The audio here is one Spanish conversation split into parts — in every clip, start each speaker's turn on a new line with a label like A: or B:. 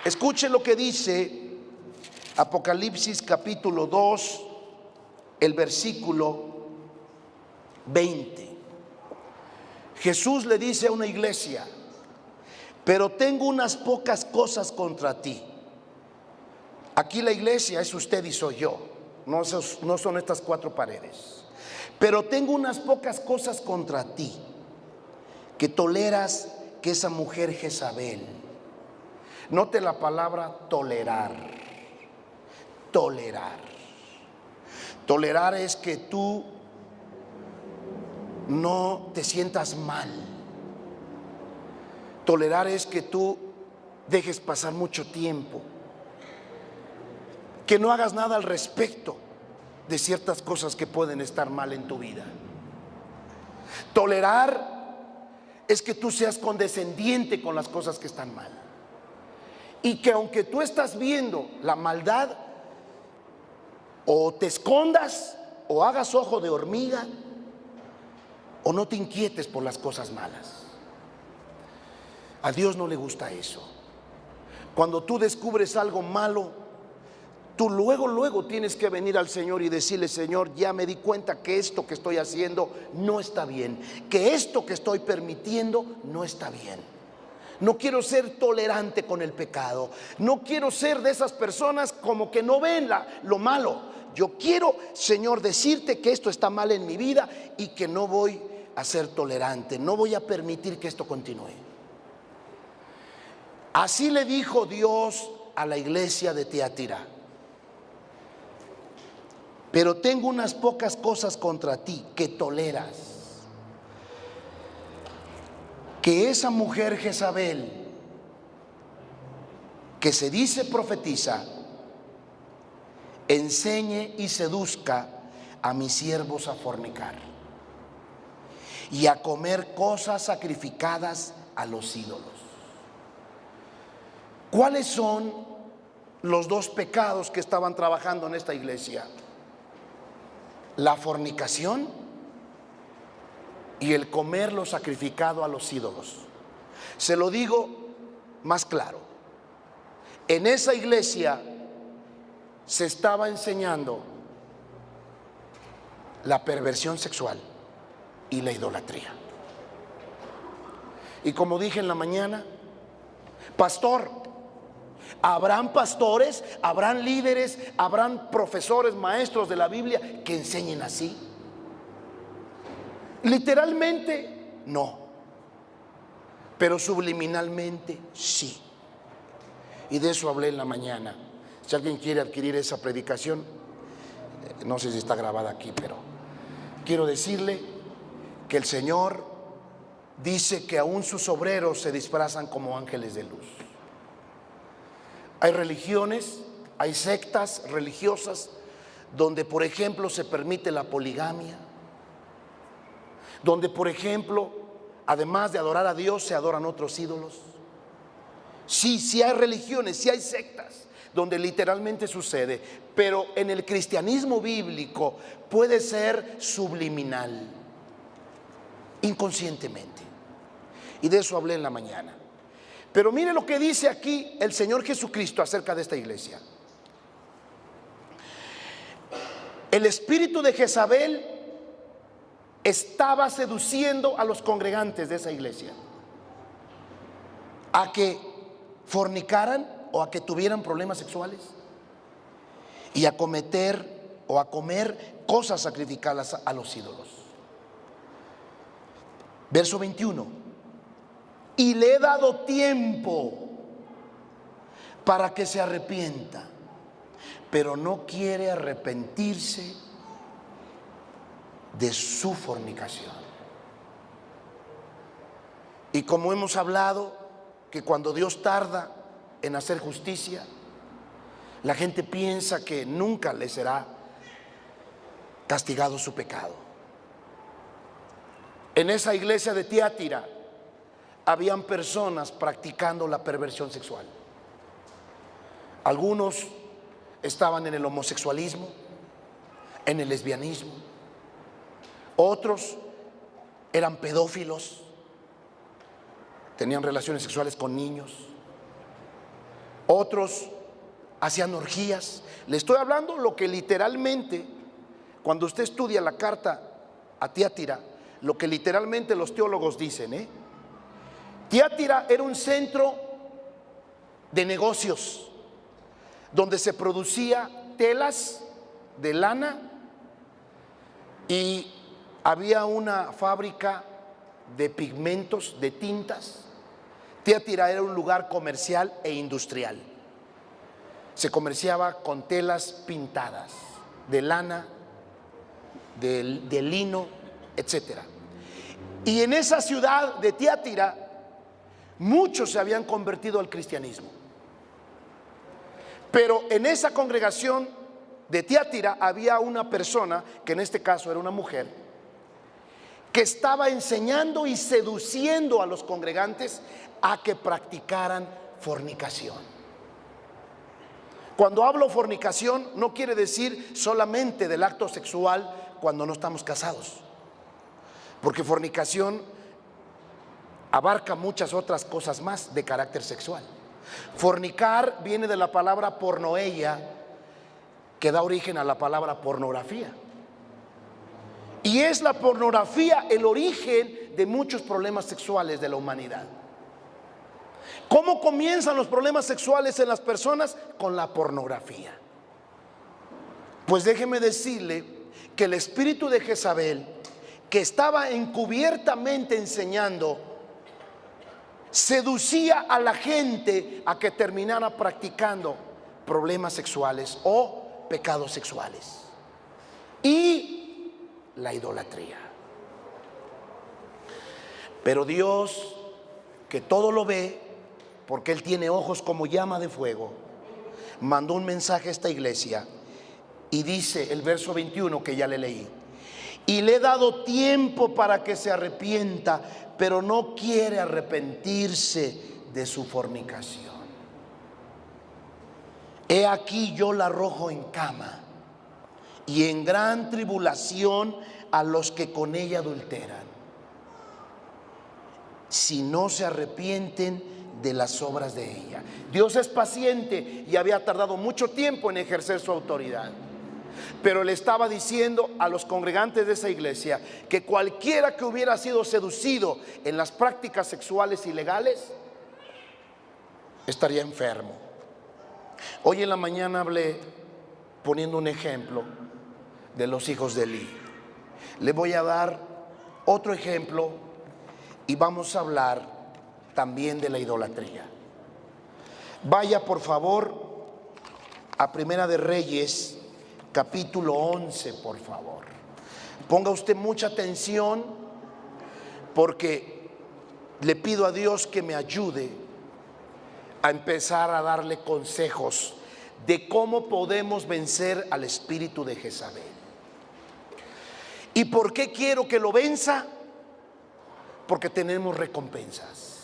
A: Escuche lo que dice Apocalipsis capítulo 2, el versículo 20. Jesús le dice a una iglesia: pero tengo unas pocas cosas contra ti. Aquí la iglesia es usted y soy yo, no son estas cuatro paredes. Pero tengo unas pocas cosas contra ti, que toleras que esa mujer Jezabel. Note la palabra tolerar. Tolerar. Tolerar es que tú no te sientas mal. Tolerar es que tú dejes pasar mucho tiempo, que no hagas nada al respecto de ciertas cosas que pueden estar mal en tu vida. Tolerar es que tú seas condescendiente con las cosas que están mal, y que aunque tú estás viendo la maldad, o te escondas o hagas ojo de hormiga, o no te inquietes por las cosas malas. A Dios no le gusta eso. Cuando tú descubres algo malo, tú luego tienes que venir al Señor y decirle: Señor, ya me di cuenta que esto que estoy haciendo no está bien, que esto que estoy permitiendo no está bien. No quiero ser tolerante con el pecado. No quiero ser de esas personas como que no ven lo malo. Yo quiero, Señor, decirte que esto está mal en mi vida y que no voy a ser tolerante. No voy a permitir que esto continúe. Así le dijo Dios a la iglesia de Tiatira: pero tengo unas pocas cosas contra ti, que toleras que esa mujer Jezabel, que se dice profetiza, enseñe y seduzca a mis siervos a fornicar y a comer cosas sacrificadas a los ídolos. ¿Cuáles son los dos pecados que estaban trabajando en esta iglesia? La fornicación y el comer lo sacrificado a los ídolos. Se lo digo más claro: en esa iglesia se estaba enseñando la perversión sexual y la idolatría. Y como dije en la mañana, pastor, habrán pastores, habrán líderes, habrán profesores, maestros de la Biblia que enseñen así. Literalmente no, pero subliminalmente sí. Y de eso hablé en la mañana. Si alguien quiere adquirir esa predicación, no sé si está grabada aquí, pero quiero decirle que el Señor dice que aún sus obreros se disfrazan como ángeles de luz. Hay religiones, hay sectas religiosas donde, por ejemplo, se permite la poligamia, donde, por ejemplo, además de adorar a Dios, se adoran otros ídolos. Sí hay religiones, sí hay sectas donde literalmente sucede, pero en el cristianismo bíblico puede ser subliminal, inconscientemente. Y de eso hablé en la mañana. Pero mire lo que dice aquí el Señor Jesucristo acerca de esta iglesia. El espíritu de Jezabel estaba seduciendo a los congregantes de esa iglesia a que fornicaran o a que tuvieran problemas sexuales y a cometer o a comer cosas sacrificadas a los ídolos. Verso 21: y le he dado tiempo para que se arrepienta, pero no quiere arrepentirse de su fornicación. Y como hemos hablado, que cuando Dios tarda en hacer justicia, la gente piensa que nunca le será castigado su pecado. En esa iglesia de Tiatira habían personas practicando la perversión sexual. Algunos estaban en el homosexualismo, en el lesbianismo. Otros eran pedófilos, tenían relaciones sexuales con niños. Otros hacían orgías. Le estoy hablando lo que literalmente, cuando usted estudia la carta a Tiatira, lo que literalmente los teólogos dicen, Tiatira era un centro de negocios donde se producía telas de lana y había una fábrica de pigmentos, de tintas. Tiatira era un lugar comercial e industrial. Se comerciaba con telas pintadas de lana, de lino, etcétera. Y en esa ciudad de Tiatira muchos se habían convertido al cristianismo. Pero en esa congregación de Tiatira había una persona, que en este caso era una mujer, que estaba enseñando y seduciendo a los congregantes a que practicaran fornicación. Cuando hablo fornicación no quiere decir solamente del acto sexual cuando no estamos casados, porque fornicación abarca muchas otras cosas más de carácter sexual. Fornicar viene de la palabra pornoeia, que da origen a la palabra pornografía. Y es la pornografía el origen de muchos problemas sexuales de la humanidad. ¿Cómo comienzan los problemas sexuales en las personas? Con la pornografía. Pues déjeme decirle que el espíritu de Jezabel, que estaba encubiertamente enseñando, seducía a la gente a que terminara practicando problemas sexuales o pecados sexuales y la idolatría. Pero Dios, que todo lo ve, porque Él tiene ojos como llama de fuego, mandó un mensaje a esta iglesia y dice el verso 21 que ya le leí: y le he dado tiempo para que se arrepienta, pero no quiere arrepentirse de su fornicación. He aquí yo la arrojo en cama y en gran tribulación a los que con ella adulteran, si no se arrepienten de las obras de ella. Dios es paciente y había tardado mucho tiempo en ejercer su autoridad, pero le estaba diciendo a los congregantes de esa iglesia que cualquiera que hubiera sido seducido en las prácticas sexuales ilegales estaría enfermo. Hoy en la mañana hablé poniendo un ejemplo de los hijos de Eli. Le voy a dar otro ejemplo y vamos a hablar también de la idolatría. Vaya por favor a Primera de Reyes, capítulo 11, por favor. Ponga usted mucha atención, porque le pido a Dios que me ayude a empezar a darle consejos de cómo podemos vencer al espíritu de Jezabel. ¿Y por qué quiero que lo venza? Porque tenemos recompensas.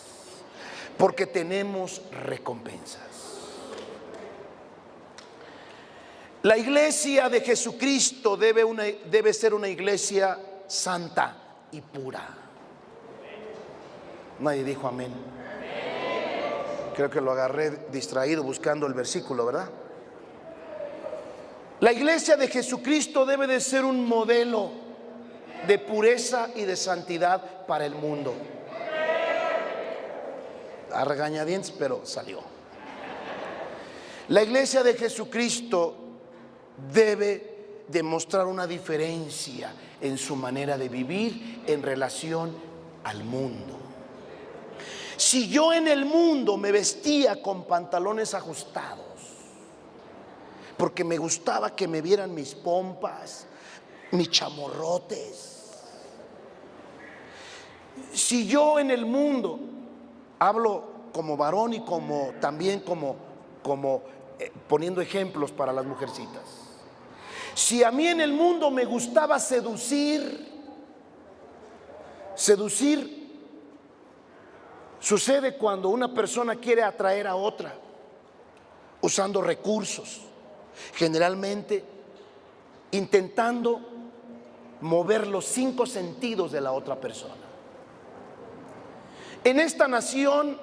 A: Porque tenemos recompensas. La iglesia de Jesucristo debe ser una iglesia santa y pura. Nadie dijo amén. Creo que lo agarré distraído buscando el versículo, ¿verdad? La iglesia de Jesucristo debe de ser un modelo de pureza y de santidad para el mundo. A regañadientes, pero salió. La iglesia de Jesucristo debe demostrar una diferencia en su manera de vivir en relación al mundo. Si yo en el mundo me vestía con pantalones ajustados, porque me gustaba que me vieran mis pompas, mis chamorrotes. Si yo en el mundo, hablo como varón y como también como poniendo ejemplos para las mujercitas. Si a mí en el mundo me gustaba seducir sucede cuando una persona quiere atraer a otra usando recursos, generalmente intentando mover los 5 sentidos de la otra persona. En esta nación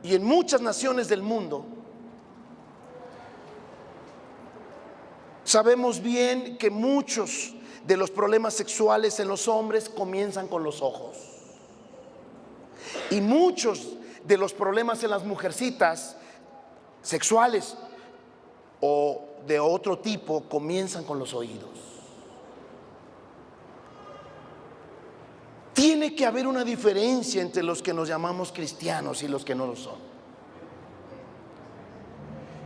A: y en muchas naciones del mundo Sabemos bien que muchos de los problemas sexuales en los hombres comienzan con los ojos. Y muchos de los problemas en las mujercitas sexuales o de otro tipo comienzan con los oídos. Tiene que haber una diferencia entre los que nos llamamos cristianos y los que no lo son.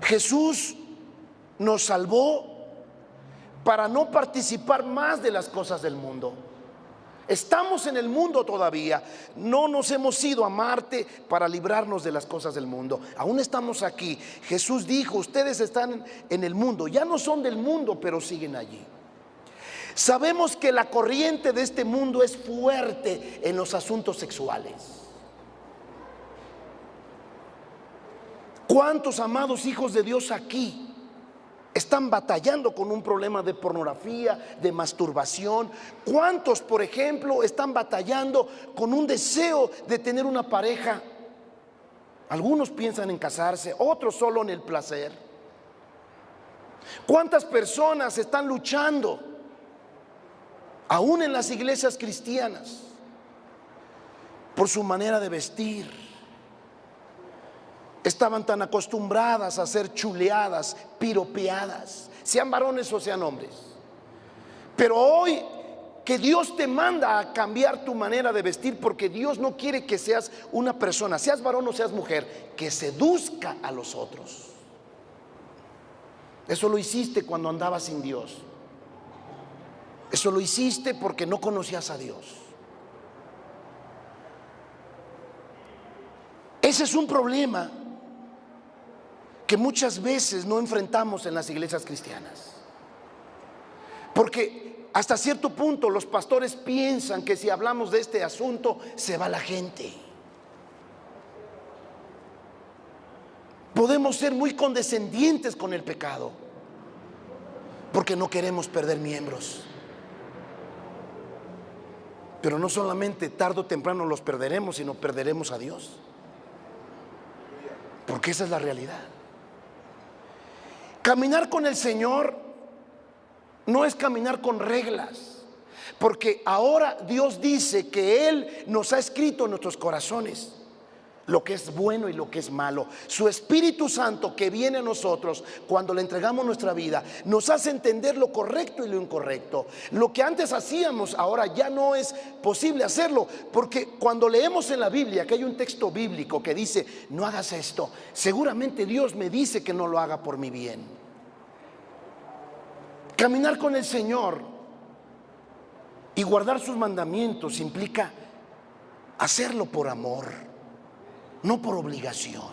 A: Jesús nos salvó para no participar más de las cosas del mundo. Estamos en el mundo todavía. No nos hemos ido a Marte para librarnos de las cosas del mundo. Aún estamos aquí. Jesús dijo: ustedes están en el mundo. Ya no son del mundo, pero siguen allí. Sabemos que la corriente de este mundo es fuerte en los asuntos sexuales. ¿Cuántos amados hijos de Dios aquí están batallando con un problema de pornografía, de masturbación? ¿Cuántos, por ejemplo, están batallando con un deseo de tener una pareja? Algunos piensan en casarse, otros solo en el placer. ¿Cuántas personas están luchando, aún en las iglesias cristianas, por su manera de vestir? Estaban tan acostumbradas a ser chuleadas, piropeadas, sean varones o sean hombres. Pero hoy que Dios te manda a cambiar tu manera de vestir, porque Dios no quiere que seas una persona, seas varón o seas mujer, que seduzca a los otros. Eso lo hiciste cuando andabas sin Dios. Eso lo hiciste porque no conocías a Dios. Ese es un problema que muchas veces no enfrentamos en las iglesias cristianas, porque hasta cierto punto los pastores piensan que si hablamos de este asunto se va la gente. Podemos ser muy condescendientes con el pecado porque no queremos perder miembros, pero no solamente tarde o temprano los perderemos, sino perderemos a Dios, porque esa es la realidad. Caminar con el Señor no es caminar con reglas, porque ahora Dios dice que Él nos ha escrito en nuestros corazones lo que es bueno y lo que es malo. Su Espíritu Santo que viene a nosotros cuando le entregamos nuestra vida nos hace entender lo correcto y lo incorrecto. Lo que antes hacíamos ahora ya no es posible hacerlo, porque cuando leemos en la Biblia que hay un texto bíblico que dice: no hagas esto, seguramente Dios me dice que no lo haga por mi bien. Caminar con el Señor y guardar sus mandamientos implica hacerlo por amor, no por obligación.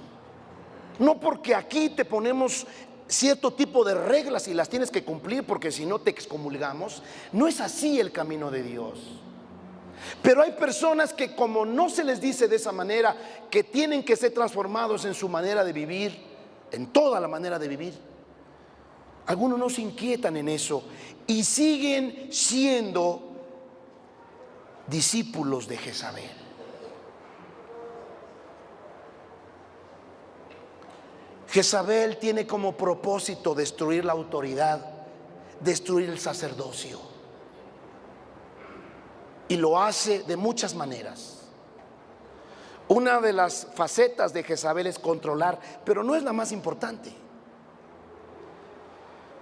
A: No porque aquí te ponemos cierto tipo de reglas y las tienes que cumplir porque si no te excomulgamos. No es así el camino de Dios. Pero hay personas que, como no se les dice de esa manera, que tienen que ser transformados en su manera de vivir, en toda la manera de vivir, algunos no se inquietan en eso y siguen siendo discípulos de Jezabel. Jezabel tiene como propósito destruir la autoridad, destruir el sacerdocio, y lo hace de muchas maneras. Una de las facetas de Jezabel es controlar, pero no es la más importante.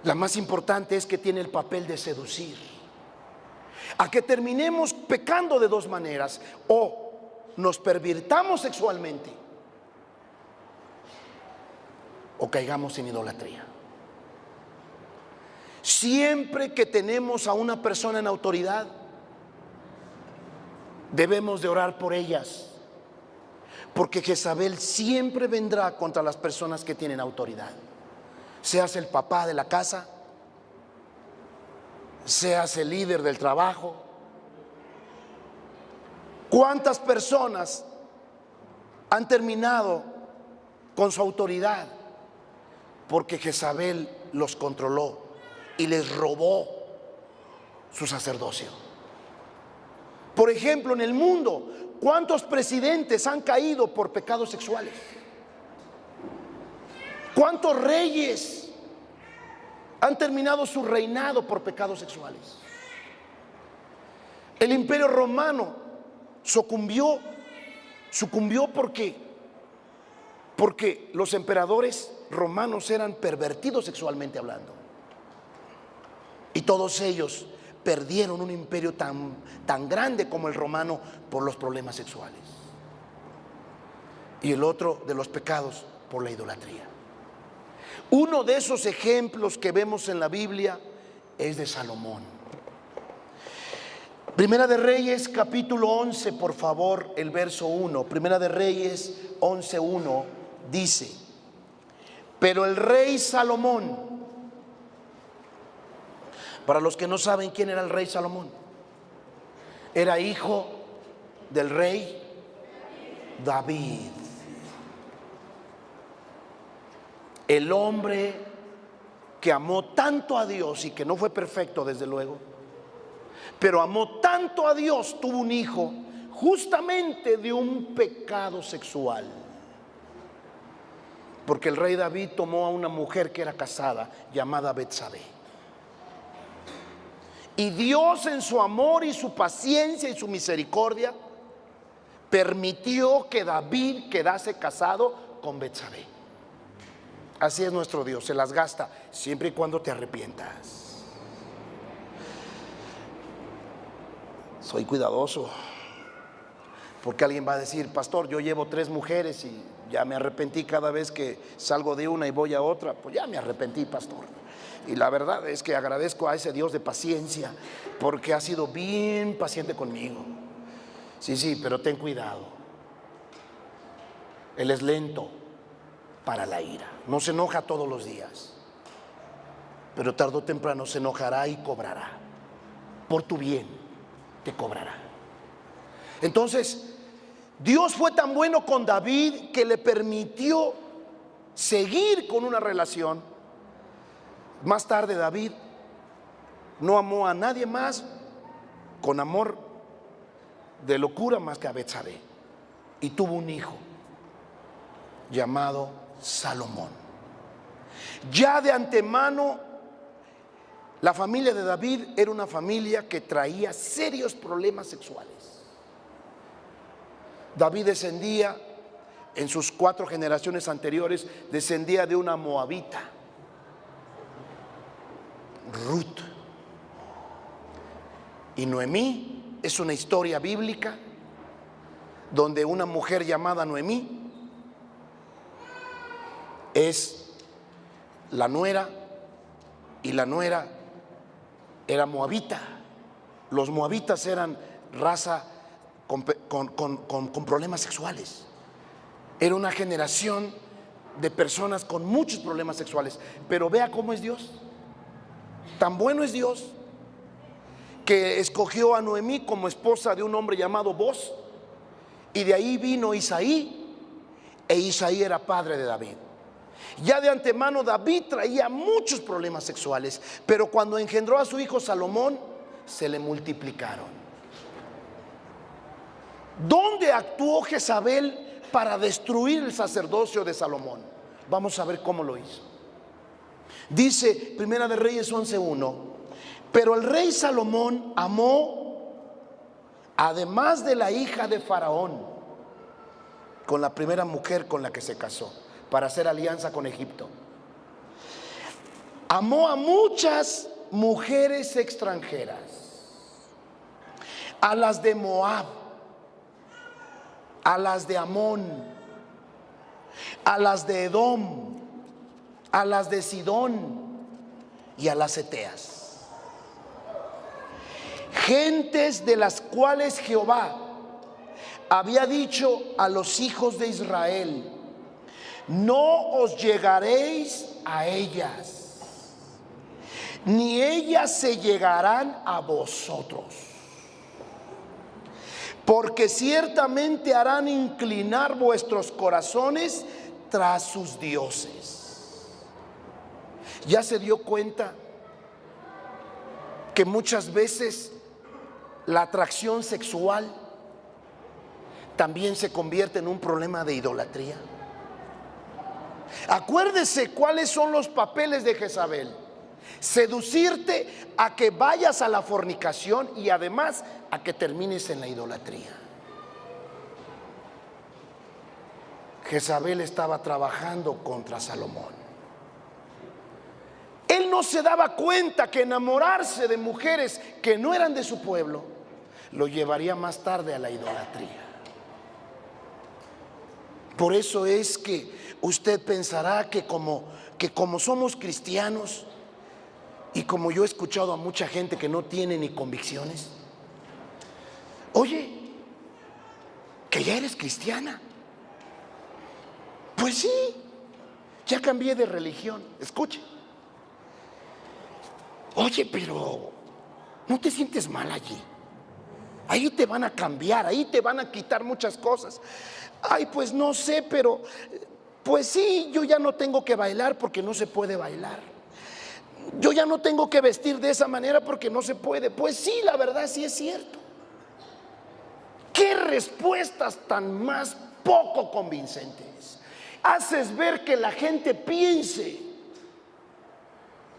A: La más importante es que tiene el papel de seducir a que terminemos pecando de dos maneras: o nos pervirtamos sexualmente o caigamos en idolatría. Siempre que tenemos a una persona en autoridad, debemos de orar por ellas, porque Jezabel siempre vendrá contra las personas que tienen autoridad. Seas el papá de la casa, seas el líder del trabajo. ¿Cuántas personas han terminado con su autoridad porque Jezabel los controló y les robó su sacerdocio? Por ejemplo, en el mundo, ¿cuántos presidentes han caído por pecados sexuales? ¿Cuántos reyes han terminado su reinado por pecados sexuales. El imperio romano sucumbió porque los emperadores romanos eran pervertidos sexualmente hablando. Y todos ellos perdieron un imperio tan grande como el romano por los problemas sexuales. Y el otro de los pecados por la idolatría. Uno de esos ejemplos que vemos en la Biblia es de Salomón. Primera de Reyes, capítulo 11, por favor, el verso 1. Primera de Reyes 11:1 dice: pero el rey Salomón, para los que no saben quién era el rey Salomón, era hijo del rey David. El hombre que amó tanto a Dios y que no fue perfecto desde luego, pero amó tanto a Dios, tuvo un hijo justamente de un pecado sexual. Porque el rey David tomó a una mujer que era casada llamada Betsabé. Y Dios, en su amor y su paciencia y su misericordia, permitió que David quedase casado con Betsabé. Así es nuestro Dios, se las gasta siempre y cuando te arrepientas. Soy cuidadoso, porque alguien va a decir: pastor, yo llevo 3 mujeres y ya me arrepentí cada vez que salgo de una y voy a otra. Pues ya me arrepentí, pastor. Y la verdad es que agradezco a ese Dios de paciencia, porque ha sido bien paciente conmigo. Sí, pero ten cuidado. Él es lento para la ira, no se enoja todos los días, pero tarde o temprano se enojará y cobrará. Por tu bien te cobrará. Entonces, Dios fue tan bueno con David que le permitió seguir con una relación. Más tarde David no amó a nadie más con amor de locura más que a Betsabé, y tuvo un hijo llamado Salomón. Ya de antemano, la familia de David era una familia que traía serios problemas sexuales. David descendía, en sus 4 generaciones anteriores, descendía de una moabita, Ruth. Y Noemí es una historia bíblica donde una mujer llamada Noemí es la nuera, y la nuera era moabita. Los moabitas eran raza con problemas sexuales. Era una generación de personas con muchos problemas sexuales. Pero vea cómo es Dios. Tan bueno es Dios que escogió a Noemí como esposa de un hombre llamado Boz, y de ahí vino Isaí, e Isaí era padre de David. Ya de antemano David traía muchos problemas sexuales, pero cuando engendró a su hijo Salomón, se le multiplicaron. ¿Dónde actuó Jezabel para destruir el sacerdocio de Salomón? Vamos a ver cómo lo hizo. Dice Primera de Reyes 11:1: pero el rey Salomón amó, además de la hija de Faraón, con la primera mujer con la que se casó para hacer alianza con Egipto, amó a muchas mujeres extranjeras, a las de Moab, a las de Amón, a las de Edom, a las de Sidón y a las heteas, gentes de las cuales Jehová había dicho a los hijos de Israel: no os llegaréis a ellas, ni ellas se llegarán a vosotros, porque ciertamente harán inclinar vuestros corazones tras sus dioses. ¿Ya se dio cuenta que muchas veces la atracción sexual también se convierte en un problema de idolatría? Acuérdese cuáles son los papeles de Jezabel. seducirte a que vayas a la fornicación y además a que termines en la idolatría. Jezabel estaba trabajando contra Salomón. Él no se daba cuenta que enamorarse de mujeres que no eran de su pueblo lo llevaría más tarde a la idolatría. Por eso es que usted pensará que como somos cristianos, y como yo he escuchado a mucha gente que no tiene ni convicciones, oye, que ya eres cristiana. Pues sí, ya cambié de religión. Escuche. Oye, pero ¿no te sientes mal allí? Ahí te van a cambiar, ahí te van a quitar muchas cosas. Ay, pues no sé, pero pues sí, yo ya no tengo que bailar porque no se puede bailar. Yo ya no tengo que vestir de esa manera porque no se puede. Pues sí, la verdad sí es cierto. ¿Qué respuestas tan más poco convincentes? Haces ver que la gente piense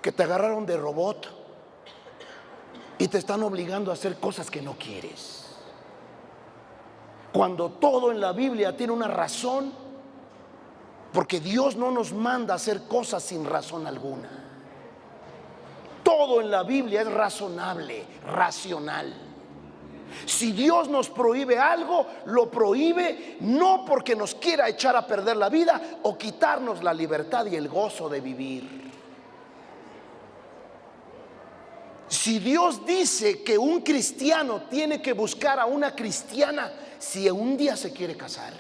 A: que te agarraron de robot y te están obligando a hacer cosas que no quieres, cuando todo en la Biblia tiene una razón, porque Dios no nos manda a hacer cosas sin razón alguna. Todo en la Biblia es razonable, racional. Si Dios nos prohíbe algo, lo prohíbe no porque nos quiera echar a perder la vida o quitarnos la libertad y el gozo de vivir. Si Dios dice que un cristiano tiene que buscar a una cristiana si un día se quiere casar,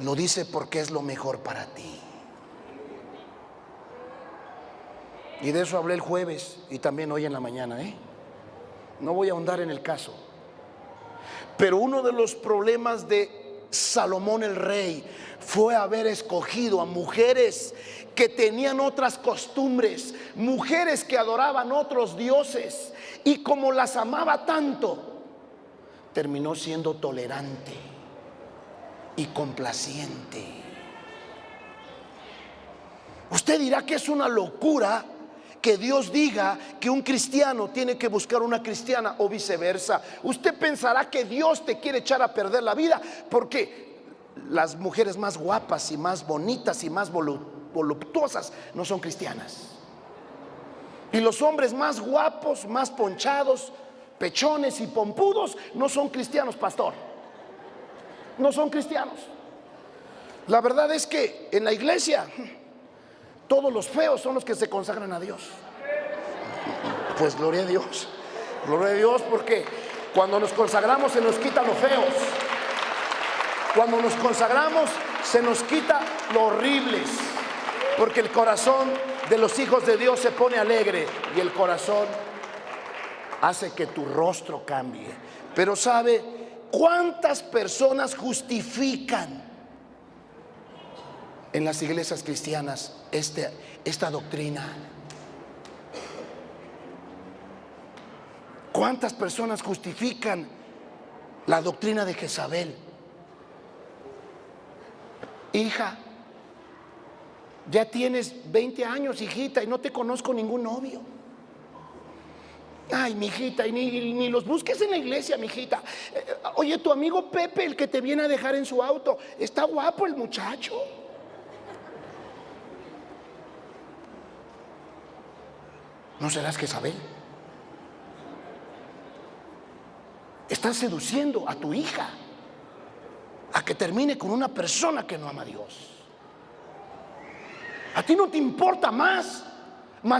A: lo dice porque es lo mejor para ti. Y de eso hablé el jueves y también hoy en la mañana, No voy a ahondar en el caso. Pero uno de los problemas de Salomón el rey fue haber escogido a mujeres que tenían otras costumbres, mujeres que adoraban otros dioses, y como las amaba tanto, terminó siendo tolerante y complaciente. Usted dirá que es una locura que Dios diga que un cristiano tiene que buscar una cristiana o viceversa. Usted pensará que Dios te quiere echar a perder la vida porque las mujeres más guapas y más bonitas y más voluptuosas no son cristianas, y los hombres más guapos, más ponchados, pechones y pompudos no son cristianos, pastor. No son cristianos. La verdad es que en la iglesia todos los feos son los que se consagran a Dios. Pues gloria a Dios. Gloria a Dios, porque cuando nos consagramos se nos quita los feos. Cuando nos consagramos se nos quita los horribles, porque el corazón de los hijos de Dios se pone alegre y el corazón hace que tu rostro cambie. Pero ¿sabe cuántas personas justifican en las iglesias cristianas esta doctrina? ¿Cuántas personas justifican la doctrina de Jezabel? Hija, ya tienes 20 años, hijita, y no te conozco ningún novio. Ay, mijita, y ni los busques en la iglesia, mijita. Oye, tu amigo Pepe, el que te viene a dejar en su auto, está guapo el muchacho. ¿No serás Jezabel? Estás seduciendo a tu hija a que termine con una persona que no ama a Dios. A ti no te importa más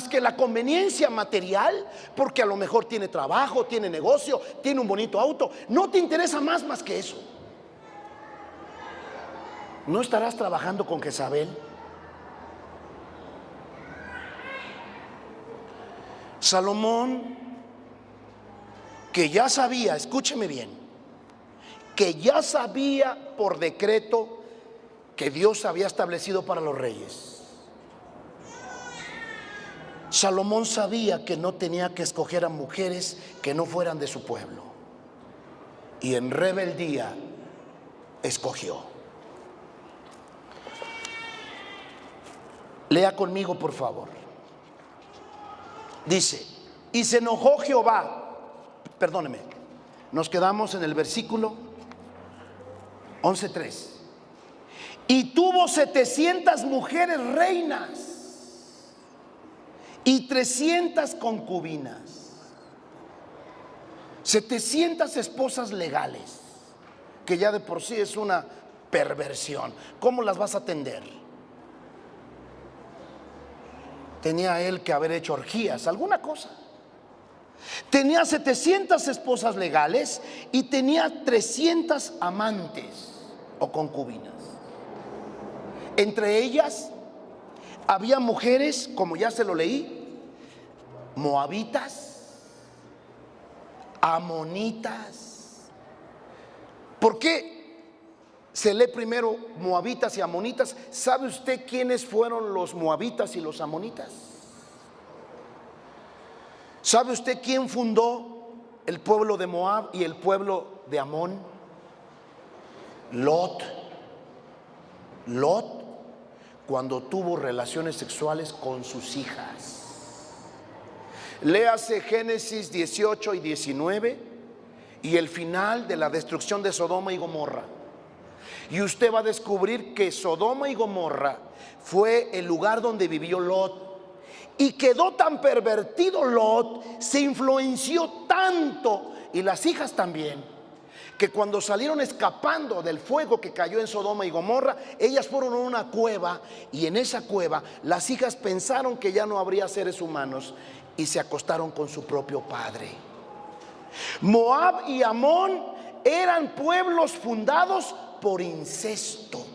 A: que la conveniencia material, porque a lo mejor tiene trabajo, tiene negocio, tiene un bonito auto. No te interesa más que eso. ¿No estarás trabajando con Jezabel? Salomón, que ya sabía, escúcheme bien, que ya sabía por decreto que Dios había establecido para los reyes. Salomón sabía que no tenía que escoger a mujeres que no fueran de su pueblo, y en rebeldía escogió. Lea conmigo, por favor. Dice, y se enojó Jehová. Perdóneme, nos quedamos en el versículo 11:3. Y tuvo 700 mujeres reinas y 300 concubinas. 700 esposas legales, que ya de por sí es una perversión. ¿Cómo las vas a atender? Tenía él que haber hecho orgías, alguna cosa. Tenía 700 esposas legales y tenía 300 amantes o concubinas. Entre ellas había mujeres, como ya se lo leí, moabitas, amonitas. ¿Por qué se lee primero moabitas y amonitas? ¿Sabe usted quiénes fueron los moabitas y los amonitas? ¿Sabe usted quién fundó el pueblo de Moab y el pueblo de Amón? Lot. Lot, cuando tuvo relaciones sexuales con sus hijas. Léase Génesis 18 y 19 y el final de la destrucción de Sodoma y Gomorra. Y usted va a descubrir que Sodoma y Gomorra fue el lugar donde vivió Lot. Y quedó tan pervertido Lot, se influenció tanto, y las hijas también, que cuando salieron escapando del fuego que cayó en Sodoma y Gomorra, ellas fueron a una cueva, y en esa cueva las hijas pensaron que ya no habría seres humanos y se acostaron con su propio padre. Moab y Amón eran pueblos fundados por incesto,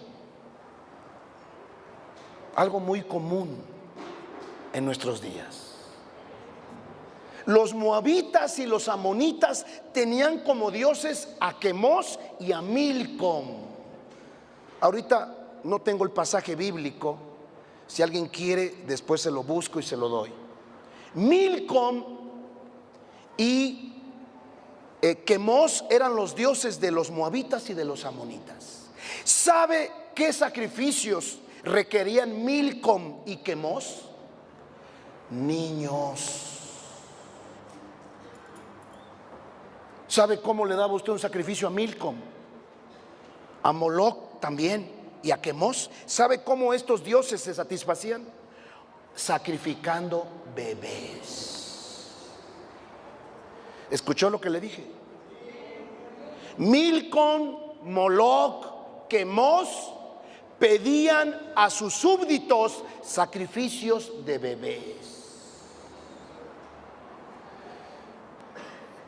A: algo muy común en nuestros días. Los moabitas y los amonitas tenían como dioses a Quemos y a Milcom. Ahorita no tengo el pasaje bíblico, si alguien quiere después se lo busco y se lo doy. Milcom y Quemos eran los dioses de los moabitas y de los amonitas. ¿Sabe qué sacrificios requerían Milcom y Quemos? Niños. ¿Sabe cómo le daba usted un sacrificio a Milcom? A Moloc también y a Quemos. ¿Sabe cómo estos dioses se satisfacían? Sacrificando bebés. ¿Escuchó lo que le dije? Milcom, Moloc, Quemos pedían a sus súbditos sacrificios de bebés.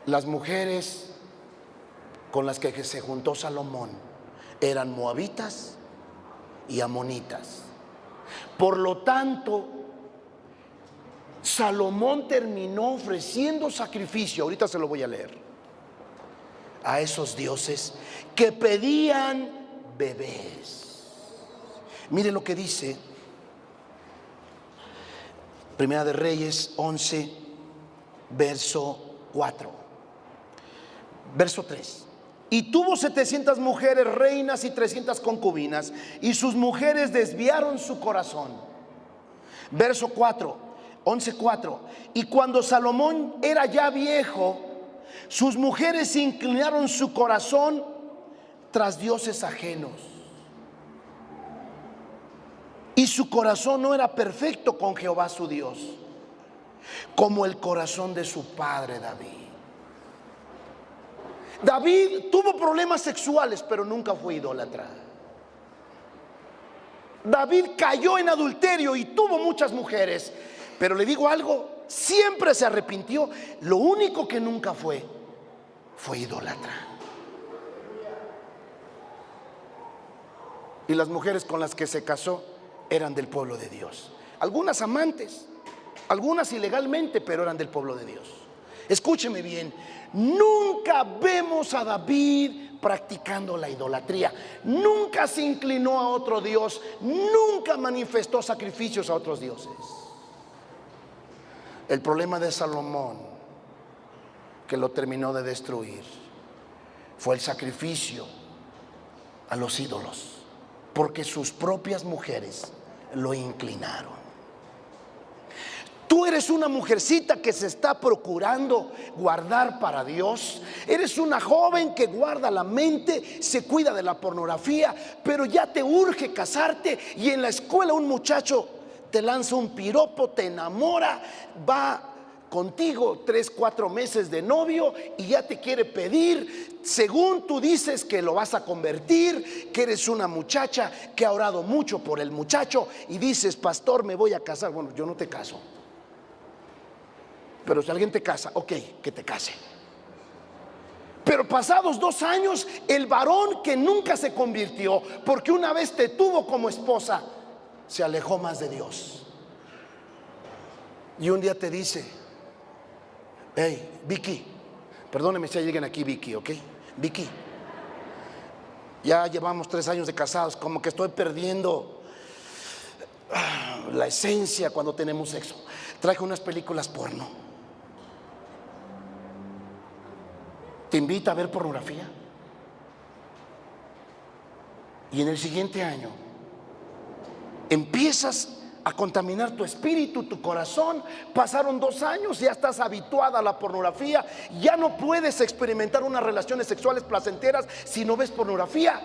A: Las mujeres con las que se juntó Salomón eran moabitas y amonitas. Por lo tanto, Salomón terminó ofreciendo sacrificio, ahorita se lo voy a leer, a esos dioses que pedían bebés. Mire lo que dice Primera de Reyes 11, verso 4. Verso 3. Y tuvo 700 mujeres reinas y 300 concubinas, y sus mujeres desviaron su corazón. Verso 4, 11:4. Y cuando Salomón era ya viejo, sus mujeres inclinaron su corazón tras dioses ajenos. Y su corazón no era perfecto con Jehová su Dios, como el corazón de su padre David. David tuvo problemas sexuales, pero nunca fue idólatra. David cayó en adulterio y tuvo muchas mujeres, pero le digo algo, siempre se arrepintió. Lo único que nunca fue idólatra. Y las mujeres con las que se casó eran del pueblo de Dios. Algunas amantes, algunas ilegalmente, pero eran del pueblo de Dios. Escúcheme bien, nunca vemos a David practicando la idolatría. Nunca se inclinó a otro Dios, nunca manifestó sacrificios a otros dioses. El problema de Salomón, que lo terminó de destruir, fue el sacrificio a los ídolos, porque sus propias mujeres lo inclinaron. Tú eres una mujercita que se está procurando guardar para Dios. Eres una joven que guarda la mente, se cuida de la pornografía, pero ya te urge casarte, y en la escuela un muchacho te lanza un piropo, te enamora, va contigo 3, 4 meses de novio y ya te quiere pedir, según tú dices que lo vas a convertir, que eres una muchacha que ha orado mucho por el muchacho, y dices: pastor, me voy a casar. Bueno, yo no te caso, pero si alguien te casa, ok, que te case. Pero pasados 2 años, el varón que nunca se convirtió, porque una vez te tuvo como esposa, se alejó más de Dios. Y un día te dice: hey, Vicky, perdóneme si lleguen aquí Vicky, ok, Vicky, ya llevamos 3 años de casados, como que estoy perdiendo la esencia cuando tenemos sexo. Traje unas películas porno. Te invita a ver pornografía, y en el siguiente año empiezas a contaminar tu espíritu, tu corazón. Pasaron 2 años, ya estás habituada a la pornografía, ya no puedes experimentar unas relaciones sexuales placenteras si no ves pornografía.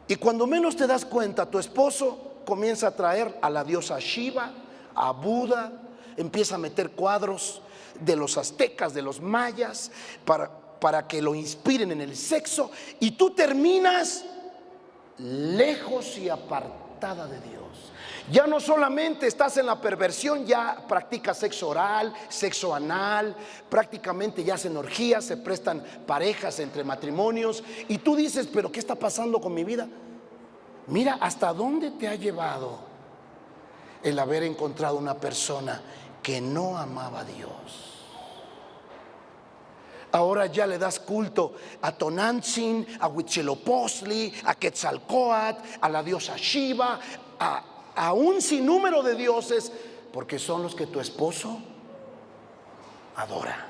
A: Y cuando menos te das cuenta, tu esposo comienza a traer a la diosa Shiva, a Buda, empieza a meter cuadros de los aztecas, de los mayas, para que lo inspiren en el sexo, y tú terminas lejos y apartada de Dios. Ya no solamente estás en la perversión, ya practicas sexo oral, sexo anal, prácticamente ya hacen orgías, se prestan parejas entre matrimonios, y tú dices: pero ¿qué está pasando con mi vida? Mira hasta dónde te ha llevado el haber encontrado una persona que no amaba a Dios. Ahora ya le das culto a Tonantzin, a Huitzilopochtli, a Quetzalcóatl, a la diosa Shiva, a un sinnúmero de dioses, porque son los que tu esposo adora.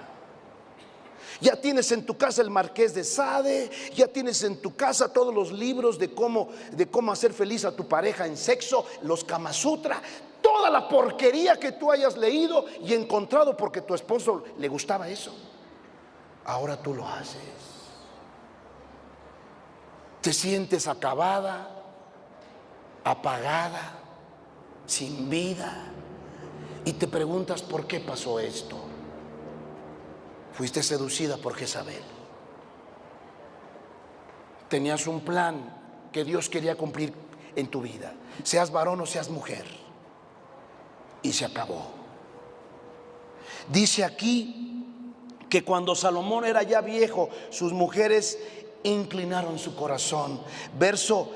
A: Ya tienes en tu casa el Marqués de Sade, ya tienes en tu casa todos los libros de cómo hacer feliz a tu pareja en sexo, los Kama Sutra, toda la porquería que tú hayas leído y encontrado porque tu esposo le gustaba eso. Ahora tú lo haces. Te sientes acabada, apagada, sin vida, y te preguntas: ¿por qué pasó esto? Fuiste seducida por Jezabel. Tenías un plan que Dios quería cumplir en tu vida, seas varón o seas mujer, y se acabó. Dice aquí que cuando Salomón era ya viejo, sus mujeres inclinaron su corazón. Verso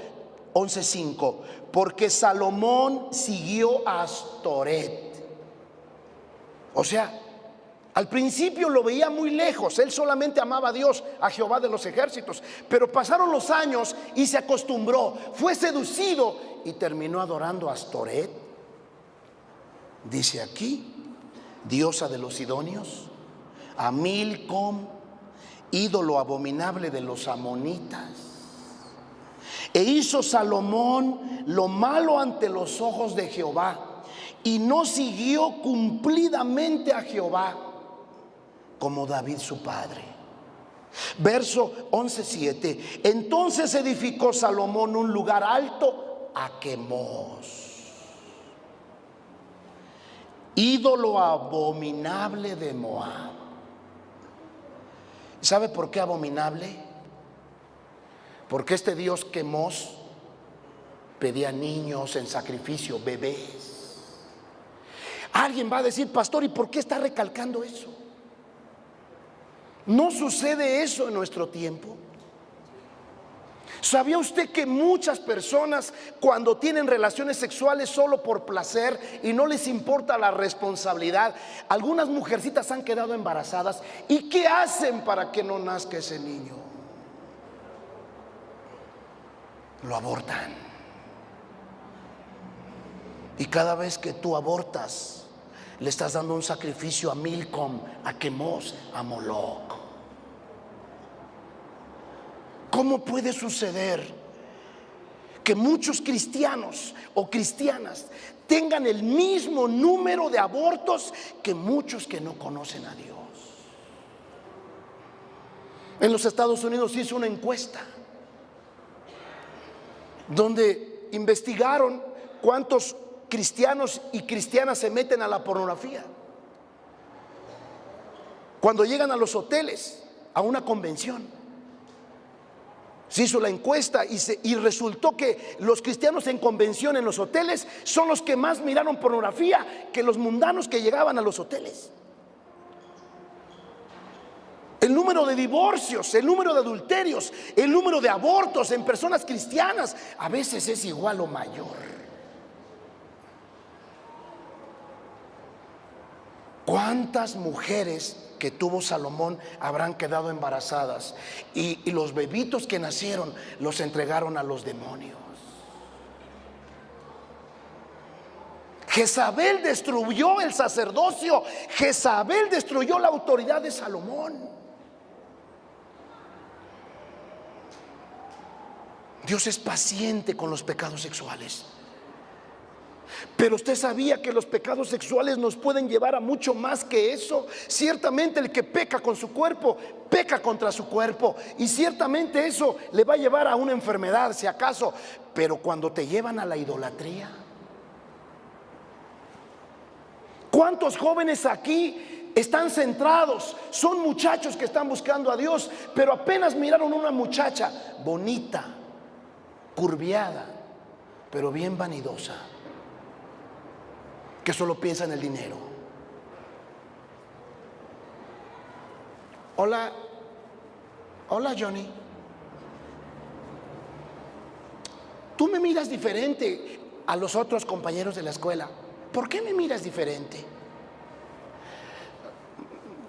A: 11:5, porque Salomón siguió a Astoret. O sea, al principio lo veía muy lejos, él solamente amaba a Dios, a Jehová de los ejércitos, pero pasaron los años y se acostumbró, fue seducido y terminó adorando a Astoret. Dice aquí, diosa de los sidonios, a Milcom, ídolo abominable de los amonitas. E hizo Salomón lo malo ante los ojos de Jehová, y no siguió cumplidamente a Jehová como David su padre. Verso 11:7. Entonces edificó Salomón un lugar alto a Quemos, ídolo abominable de Moab. ¿Sabe por qué abominable? Porque este dios Quemos pedía niños en sacrificio, bebés. Alguien va a decir: pastor, ¿y por qué está recalcando eso? ¿No sucede eso en nuestro tiempo? ¿Sabía usted que muchas personas, cuando tienen relaciones sexuales solo por placer y no les importa la responsabilidad, algunas mujercitas han quedado embarazadas? ¿Y qué hacen para que no nazca ese niño? Lo abortan. Y cada vez que tú abortas, le estás dando un sacrificio a Milcom, a Quemos, a Moloc. ¿Cómo puede suceder que muchos cristianos o cristianas tengan el mismo número de abortos que muchos que no conocen a Dios. En los Estados Unidos se hizo una encuesta donde investigaron cuántos cristianos y cristianas se meten a la pornografía cuando llegan a los hoteles, a una convención. Se hizo la encuesta y resultó que los cristianos en convención en los hoteles son los que más miraron pornografía que los mundanos que llegaban a los hoteles. El número de divorcios, el número de adulterios, el número de abortos en personas cristianas a veces es igual o mayor. ¿Cuántas mujeres que tuvo Salomón habrán quedado embarazadas y los bebitos que nacieron los entregaron a los demonios? Jezabel destruyó el sacerdocio, Jezabel destruyó la autoridad de Salomón. Dios es paciente con los pecados sexuales. Pero usted sabía que los pecados sexuales nos pueden llevar a mucho más que eso. Ciertamente el que peca con su cuerpo, peca contra su cuerpo. Y ciertamente eso le va a llevar a una enfermedad, si acaso. Pero cuando te llevan a la idolatría. ¿Cuántos jóvenes aquí están centrados? Son muchachos que están buscando a Dios, pero apenas miraron una muchacha bonita, curviada, pero bien vanidosa, que solo piensa en el dinero. Hola, hola Johnny. Tú me miras diferente a los otros compañeros de la escuela. ¿Por qué me miras diferente?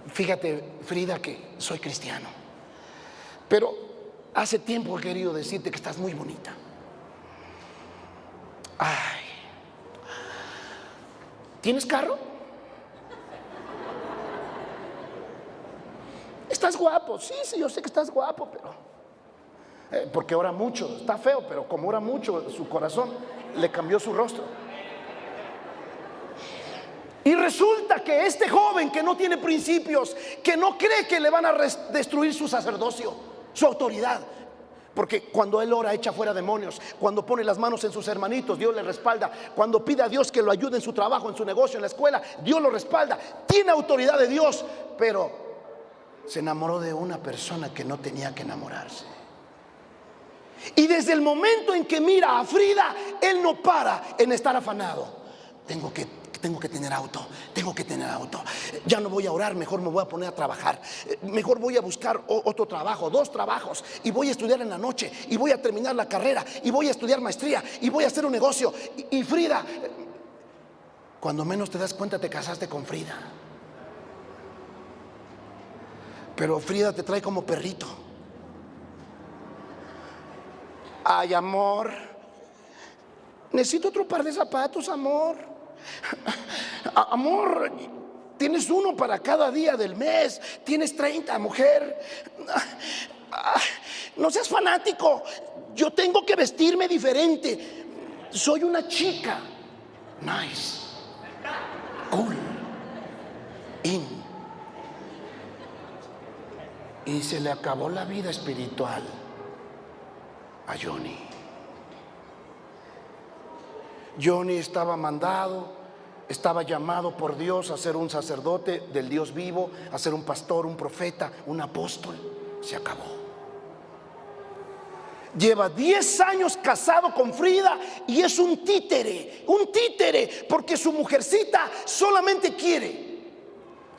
A: Fíjate, Frida, que soy cristiano, pero hace tiempo he querido decirte que estás muy bonita. Ay, ¿tienes carro? ¿Estás guapo? Sí, yo sé que estás guapo, pero porque ora mucho, está feo, pero como ora mucho, su corazón le cambió su rostro. Y resulta que este joven que no tiene principios, que no cree que le van a destruir su sacerdocio, su autoridad, porque cuando él ora echa fuera demonios, cuando pone las manos en sus hermanitos, Dios le respalda, cuando pide a Dios que lo ayude en su trabajo, en su negocio, en la escuela, Dios lo respalda, tiene autoridad de Dios, pero se enamoró de una persona que no tenía que enamorarse. Y desde el momento en que mira a Frida, él no para en estar afanado. Tengo que tener auto, tengo que tener auto. Ya no voy a orar, mejor me voy a poner a trabajar. Mejor voy a buscar otro trabajo, 2 trabajos, y voy a estudiar en la noche, y voy a terminar la carrera, y voy a estudiar maestría, y voy a hacer un negocio. Y Frida, cuando menos te das cuenta, te casaste con Frida. Pero Frida te trae como perrito. Ay, amor, necesito otro par de zapatos, amor. Amor, tienes uno para cada día del mes. Tienes 30, mujer. No seas fanático. Yo tengo que vestirme diferente. Soy una chica. Nice, cool, in. Y se le acabó la vida espiritual a Johnny. Johnny estaba mandado, estaba llamado por Dios a ser un sacerdote del Dios vivo, a ser un pastor, un profeta, un apóstol. Se acabó. Lleva 10 años casado con Frida y es un títere, porque su mujercita solamente quiere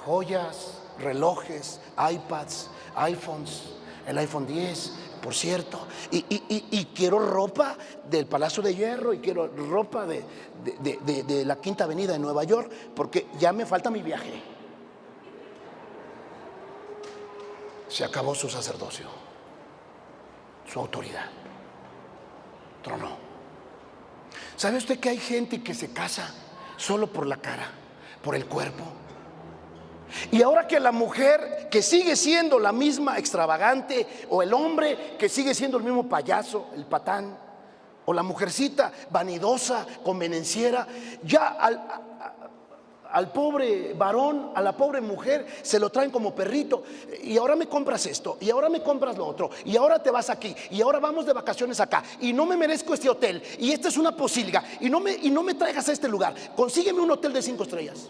A: joyas, relojes, iPads, iPhones, el iPhone 10, por cierto, y quiero ropa del Palacio de Hierro, y quiero ropa de la Quinta Avenida de Nueva York, porque ya me falta mi viaje. Se acabó su sacerdocio, su autoridad tronó. ¿Sabe usted que hay gente que se casa solo por la cara, por el cuerpo? Y ahora que la mujer que sigue siendo la misma extravagante, o el hombre que sigue siendo el mismo payaso, el patán, O la mujercita vanidosa, convenenciera, ya al pobre varón, a la pobre mujer, se lo traen como perrito. Y ahora me compras esto, y ahora me compras lo otro, y ahora te vas aquí, y ahora vamos de vacaciones acá, y no me merezco este hotel, y esta es una posilga, y no me traigas a este lugar, consígueme un hotel de 5 estrellas.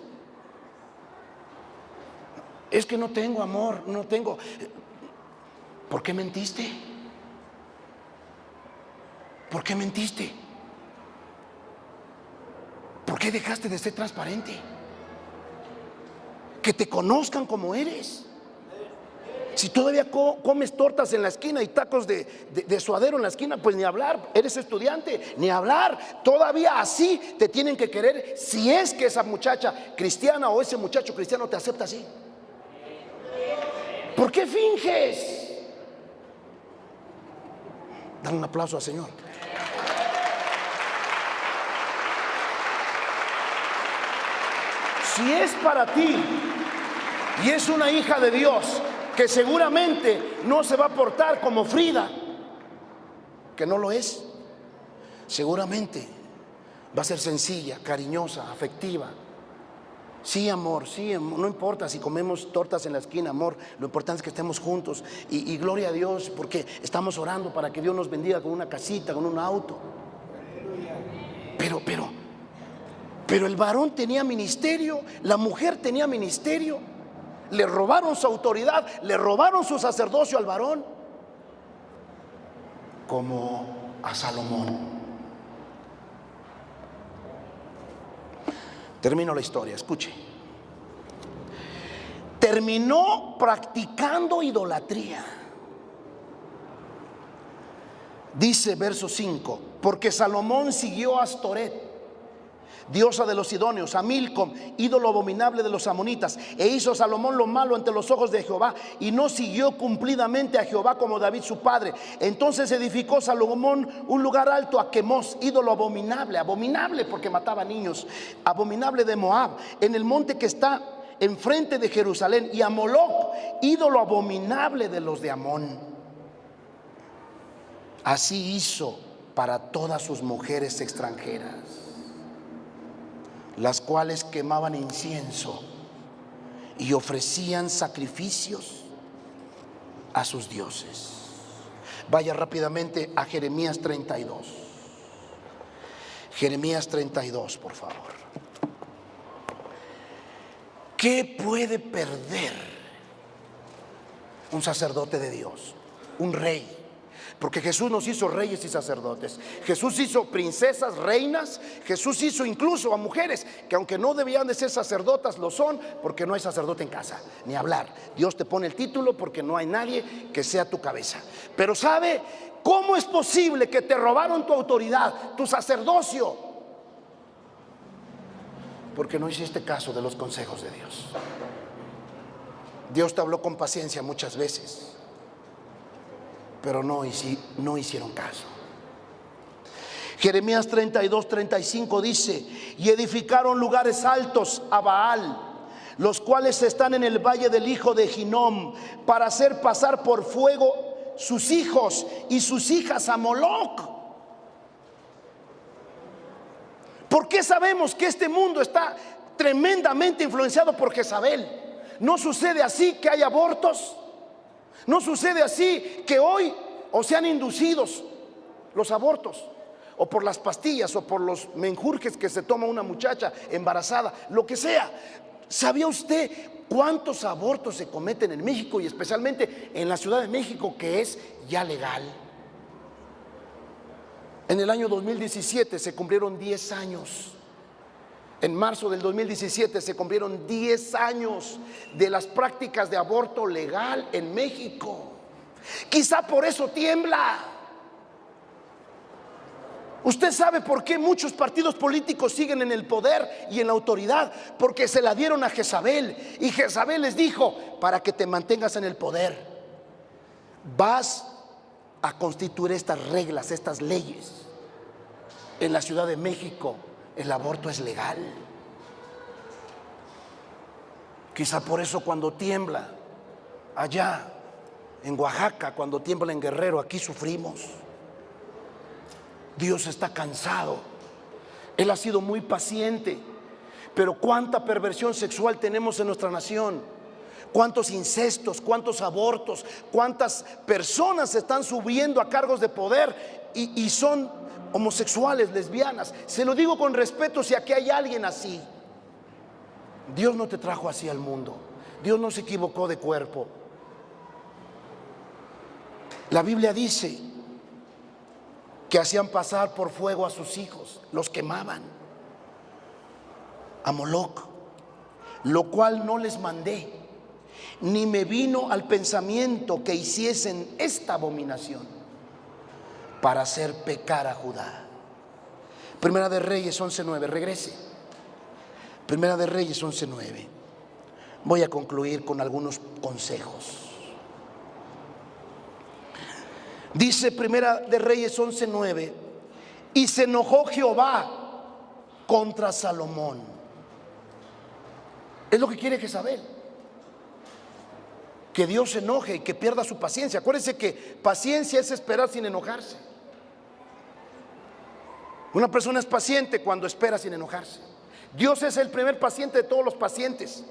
A: Es que no tengo, amor, no tengo. ¿Por qué mentiste? ¿Por qué mentiste? ¿Por qué dejaste de ser transparente? Que te conozcan como eres. Si todavía comes tortas en la esquina y tacos de suadero en la esquina, pues ni hablar. Eres estudiante, ni hablar. Todavía así te tienen que querer, si es que esa muchacha cristiana o ese muchacho cristiano te acepta así. ¿Por qué finges? Dale un aplauso al Señor. Si es para ti y es una hija de Dios que seguramente no se va a portar como Frida, que no lo es, seguramente va a ser sencilla, cariñosa, afectiva. Sí, amor, no importa si comemos tortas en la esquina, amor, lo importante es que estemos juntos y gloria a Dios, porque estamos orando para que Dios nos bendiga con una casita, con un auto. Pero el varón tenía ministerio, la mujer tenía ministerio, le robaron su autoridad, le robaron su sacerdocio al varón, como a Salomón. Termino la historia, escuche. Terminó practicando idolatría. Dice verso 5: porque Salomón siguió a Astoret, diosa de los sidonios, a Milcom, ídolo abominable de los amonitas, e hizo Salomón lo malo ante los ojos de Jehová, y no siguió cumplidamente a Jehová como David su padre. Entonces edificó Salomón un lugar alto a Quemos, ídolo abominable, abominable porque mataba niños, abominable de Moab, en el monte que está enfrente de Jerusalén, y a Moloc, ídolo abominable de los de Amón. Así hizo para todas sus mujeres extranjeras, las cuales quemaban incienso y ofrecían sacrificios a sus dioses. Vaya rápidamente a Jeremías 32. Jeremías 32, por favor. ¿Qué puede perder un sacerdote de Dios? Un rey. Porque Jesús nos hizo reyes y sacerdotes. Jesús hizo princesas, reinas. Jesús hizo incluso a mujeres que, aunque no debían de ser sacerdotas, lo son, porque no hay sacerdote en casa, ni hablar. Dios te pone el título porque no hay nadie que sea tu cabeza. Pero ¿sabe cómo es posible que te robaron tu autoridad, tu sacerdocio? Porque no hiciste caso de los consejos de Dios. Dios te habló con paciencia muchas veces, pero no hicieron caso. Jeremías 32:35 dice: y edificaron lugares altos a Baal, los cuales están en el valle del hijo de Hinnom, para hacer pasar por fuego sus hijos y sus hijas a Moloc. ¿Por qué sabemos que este mundo está tremendamente influenciado por Jezabel? ¿No sucede así que hay abortos? ¿No sucede así que hoy o sean inducidos los abortos, o por las pastillas, o por los menjurjes que se toma una muchacha embarazada, lo que sea? ¿Sabía usted cuántos abortos se cometen en México, y especialmente en la Ciudad de México, que es ya legal? En el año 2017 se cumplieron 10 años. En marzo del 2017 se cumplieron 10 años de las prácticas de aborto legal en México. Quizá por eso tiembla. Usted sabe por qué muchos partidos políticos siguen en el poder y en la autoridad: porque se la dieron a Jezabel, y Jezabel les dijo: para que te mantengas en el poder, vas a constituir estas reglas, estas leyes. En la Ciudad de México el aborto es legal. Quizá por eso cuando tiembla allá en Oaxaca, cuando tiembla en Guerrero, aquí sufrimos. Dios está cansado. Él ha sido muy paciente. Pero cuánta perversión sexual tenemos en nuestra nación. Cuántos incestos, cuántos abortos, cuántas personas se están subiendo a cargos de poder y son homosexuales, lesbianas. Se lo digo con respeto si aquí hay alguien así. Dios no te trajo así al mundo. Dios no se equivocó de cuerpo. La Biblia dice que hacían pasar por fuego a sus hijos, los quemaban a Moloc, lo cual no les mandé, ni me vino al pensamiento que hiciesen esta abominación para hacer pecar a Judá. Primera de Reyes 11:9, regrese. Primera de Reyes 11:9. Voy a concluir con algunos consejos. Dice Primera de Reyes 11:9, y se enojó Jehová contra Salomón. Es lo que quiere Jezabel, que Dios se enoje y que pierda su paciencia. Acuérdense que paciencia es esperar sin enojarse. Una persona es paciente cuando espera sin enojarse. Dios es el primer paciente de todos los pacientes.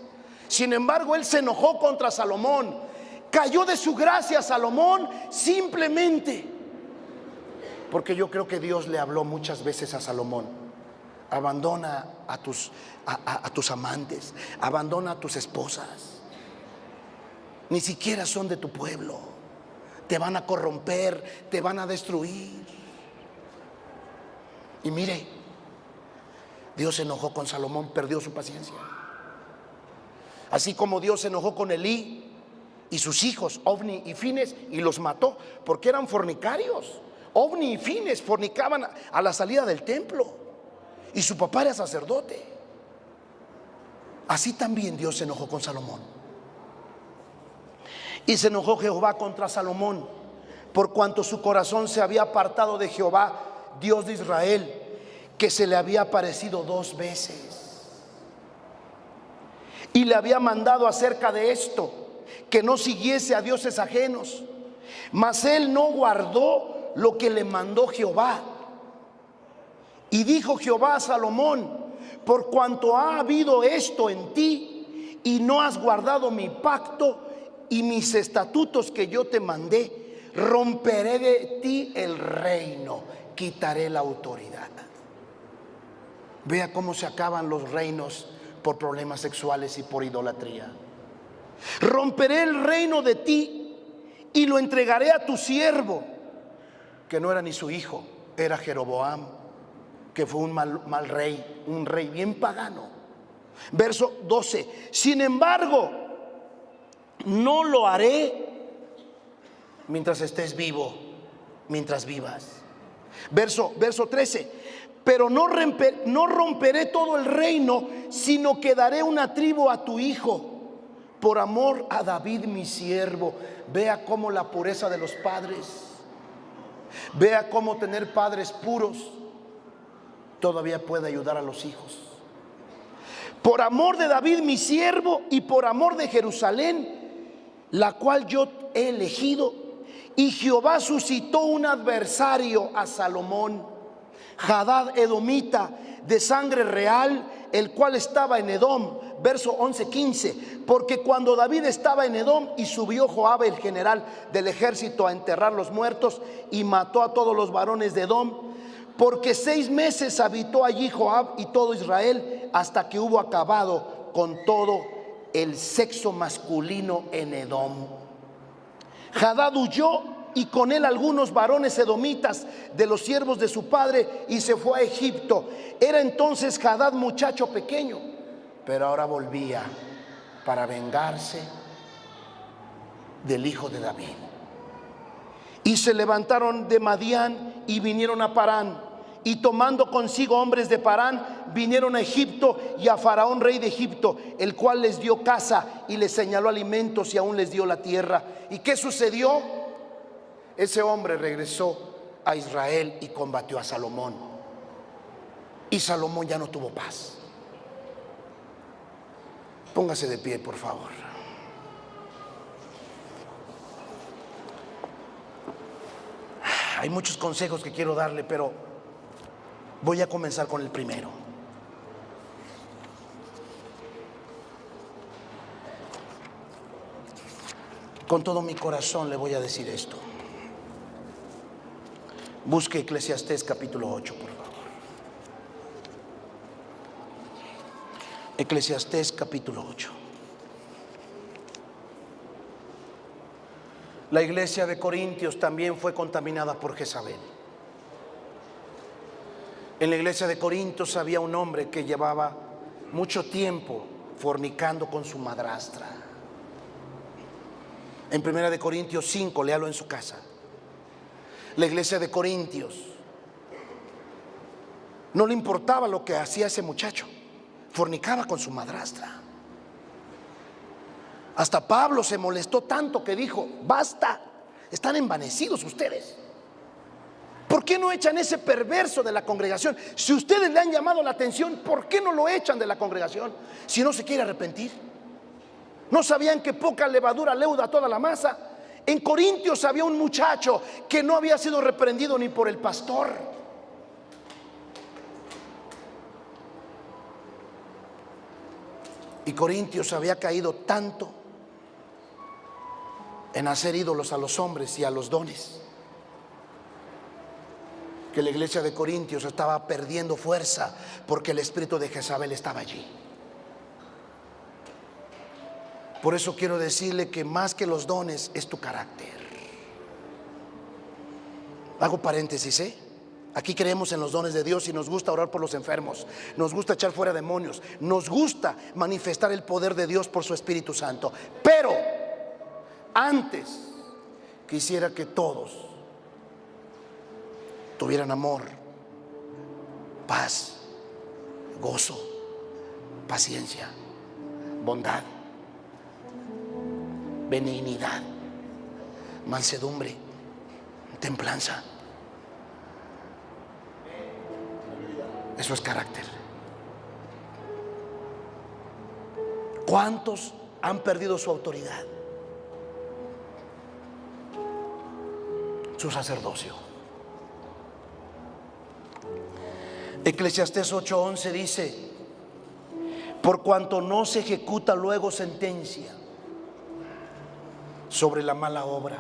A: Sin embargo, Él se enojó contra Salomón. Cayó de su gracia a Salomón simplemente porque yo creo que Dios le habló muchas veces a Salomón: abandona a tus amantes, abandona a tus esposas. Ni siquiera son de tu pueblo. Te van a corromper, te van a destruir. Y mire, Dios se enojó con Salomón, perdió su paciencia. Así como Dios se enojó con Elí y sus hijos, Ofni y Fines, y los mató porque eran fornicarios. Ofni y Fines fornicaban a la salida del templo y su papá era sacerdote. Así también Dios se enojó con Salomón. Y se enojó Jehová contra Salomón por cuanto su corazón se había apartado de Jehová, Dios de Israel, que se le había aparecido 2 veces y le había mandado acerca de esto que no siguiese a dioses ajenos. Mas él no guardó lo que le mandó Jehová. Y dijo Jehová a Salomón: por cuanto ha habido esto en ti y no has guardado mi pacto y mis estatutos que yo te mandé, romperé de ti el reino, quitaré la autoridad. Vea cómo se acaban los reinos por problemas sexuales y por idolatría. Romperé el reino de ti y lo entregaré a tu siervo, que no era ni su hijo, era Jeroboam, que fue un mal rey, un rey bien pagano. Verso 12: sin embargo, no lo haré mientras estés vivo, mientras vivas. Verso 13: pero no romperé todo el reino, sino que daré una tribu a tu hijo, por amor a David mi siervo. Vea cómo la pureza de los padres, vea cómo tener padres puros todavía puede ayudar a los hijos. Por amor de David mi siervo y por amor de Jerusalén, la cual yo he elegido. Y Jehová suscitó un adversario a Salomón, Hadad edomita, de sangre real, el cual estaba en Edom. Verso 11-15: porque cuando David estaba en Edom, y subió Joab el general del ejército a enterrar los muertos, y mató a todos los varones de Edom, porque 6 meses habitó allí Joab y todo Israel, hasta que hubo acabado con todo el sexo masculino en Edom. Hadad huyó, y con él algunos varones edomitas de los siervos de su padre, y se fue a Egipto. Era entonces Hadad muchacho pequeño, pero ahora volvía para vengarse del hijo de David. Y se levantaron de Madián y vinieron a Parán, y tomando consigo hombres de Parán, vinieron a Egipto y a Faraón rey de Egipto, el cual les dio casa y les señaló alimentos y aún les dio la tierra. ¿Y qué sucedió? Ese hombre regresó a Israel y combatió a Salomón, y Salomón ya no tuvo paz. Póngase de pie, por favor. Hay muchos consejos que quiero darle, pero Voy a comenzar con el primero. Con todo mi corazón le voy a decir esto. Busque Eclesiastés capítulo 8, por favor. Eclesiastés capítulo 8. La iglesia de Corintios también fue contaminada por Jezabel. En la iglesia de Corintios había un hombre que llevaba mucho tiempo fornicando con su madrastra. En 1 Corintios 5, léalo en su casa. La iglesia de Corintios no le importaba lo que hacía ese muchacho, fornicaba con su madrastra. Hasta Pablo se molestó tanto que dijo: basta, están envanecidos ustedes. ¿Por qué no echan ese perverso de la congregación? Si ustedes le han llamado la atención, ¿por qué no lo echan de la congregación si no se quiere arrepentir? ¿No sabían que poca levadura leuda toda la masa? En Corintios había un muchacho que no había sido reprendido ni por el pastor. Y Corintios había caído tanto en hacer ídolos a los hombres y a los dones, que la iglesia de Corintios estaba perdiendo fuerza porque el espíritu de Jezabel estaba allí. Por eso quiero decirle que más que los dones es tu carácter. Hago paréntesis, Aquí creemos en los dones de Dios y nos gusta orar por los enfermos, nos gusta echar fuera demonios, nos gusta manifestar el poder de Dios por su Espíritu Santo. Pero antes quisiera que todos tuvieran amor, paz, gozo, paciencia, bondad, benignidad, mansedumbre, templanza. Eso es carácter. ¿Cuántos han perdido su autoridad? Su sacerdocio. Eclesiastés 8:11 dice: por cuanto no se ejecuta luego sentencia sobre la mala obra,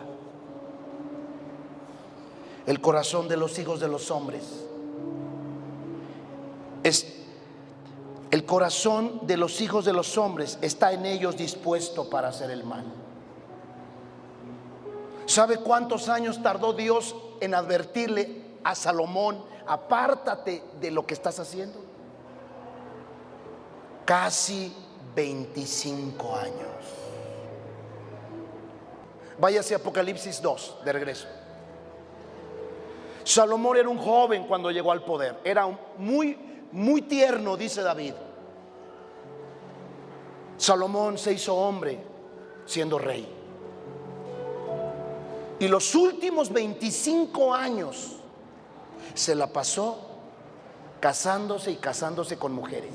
A: el corazón de los hijos de los hombres el corazón de los hijos de los hombres está en ellos dispuesto para hacer el mal. ¿Sabe cuántos años tardó Dios en advertirle a Salomón: apártate de lo que estás haciendo? Casi 25 años. Váyase a Apocalipsis 2, de regreso. Salomón era un joven cuando llegó al poder. Era muy tierno, dice David. Salomón se hizo hombre siendo rey. Y los últimos 25 años se la pasó casándose y casándose con mujeres,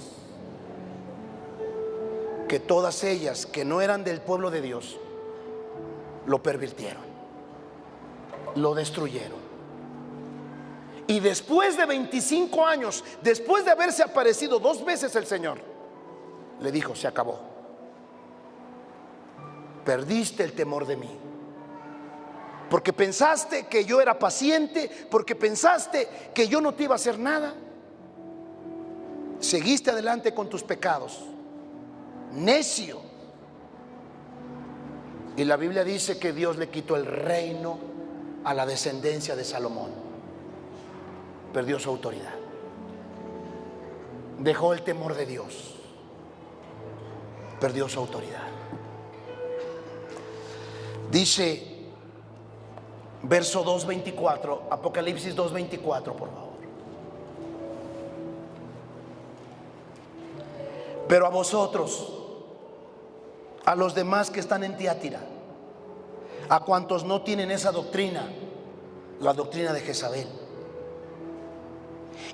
A: que todas ellas, que no eran del pueblo de Dios, lo pervirtieron, lo destruyeron. Y después de 25 años, después de haberse aparecido 2 veces el Señor, le dijo: se acabó. Perdiste el temor de mí, porque pensaste que yo era paciente, porque pensaste que yo no te iba a hacer nada. Seguiste adelante con tus pecados, necio. Y la Biblia dice que Dios le quitó el reino a la descendencia de Salomón. Perdió su autoridad, dejó el temor de Dios, perdió su autoridad. Dice verso 2:24, Apocalipsis 2:24, por favor. Pero a vosotros, a los demás que están en Tiatira, a cuantos no tienen esa doctrina, la doctrina de Jezabel,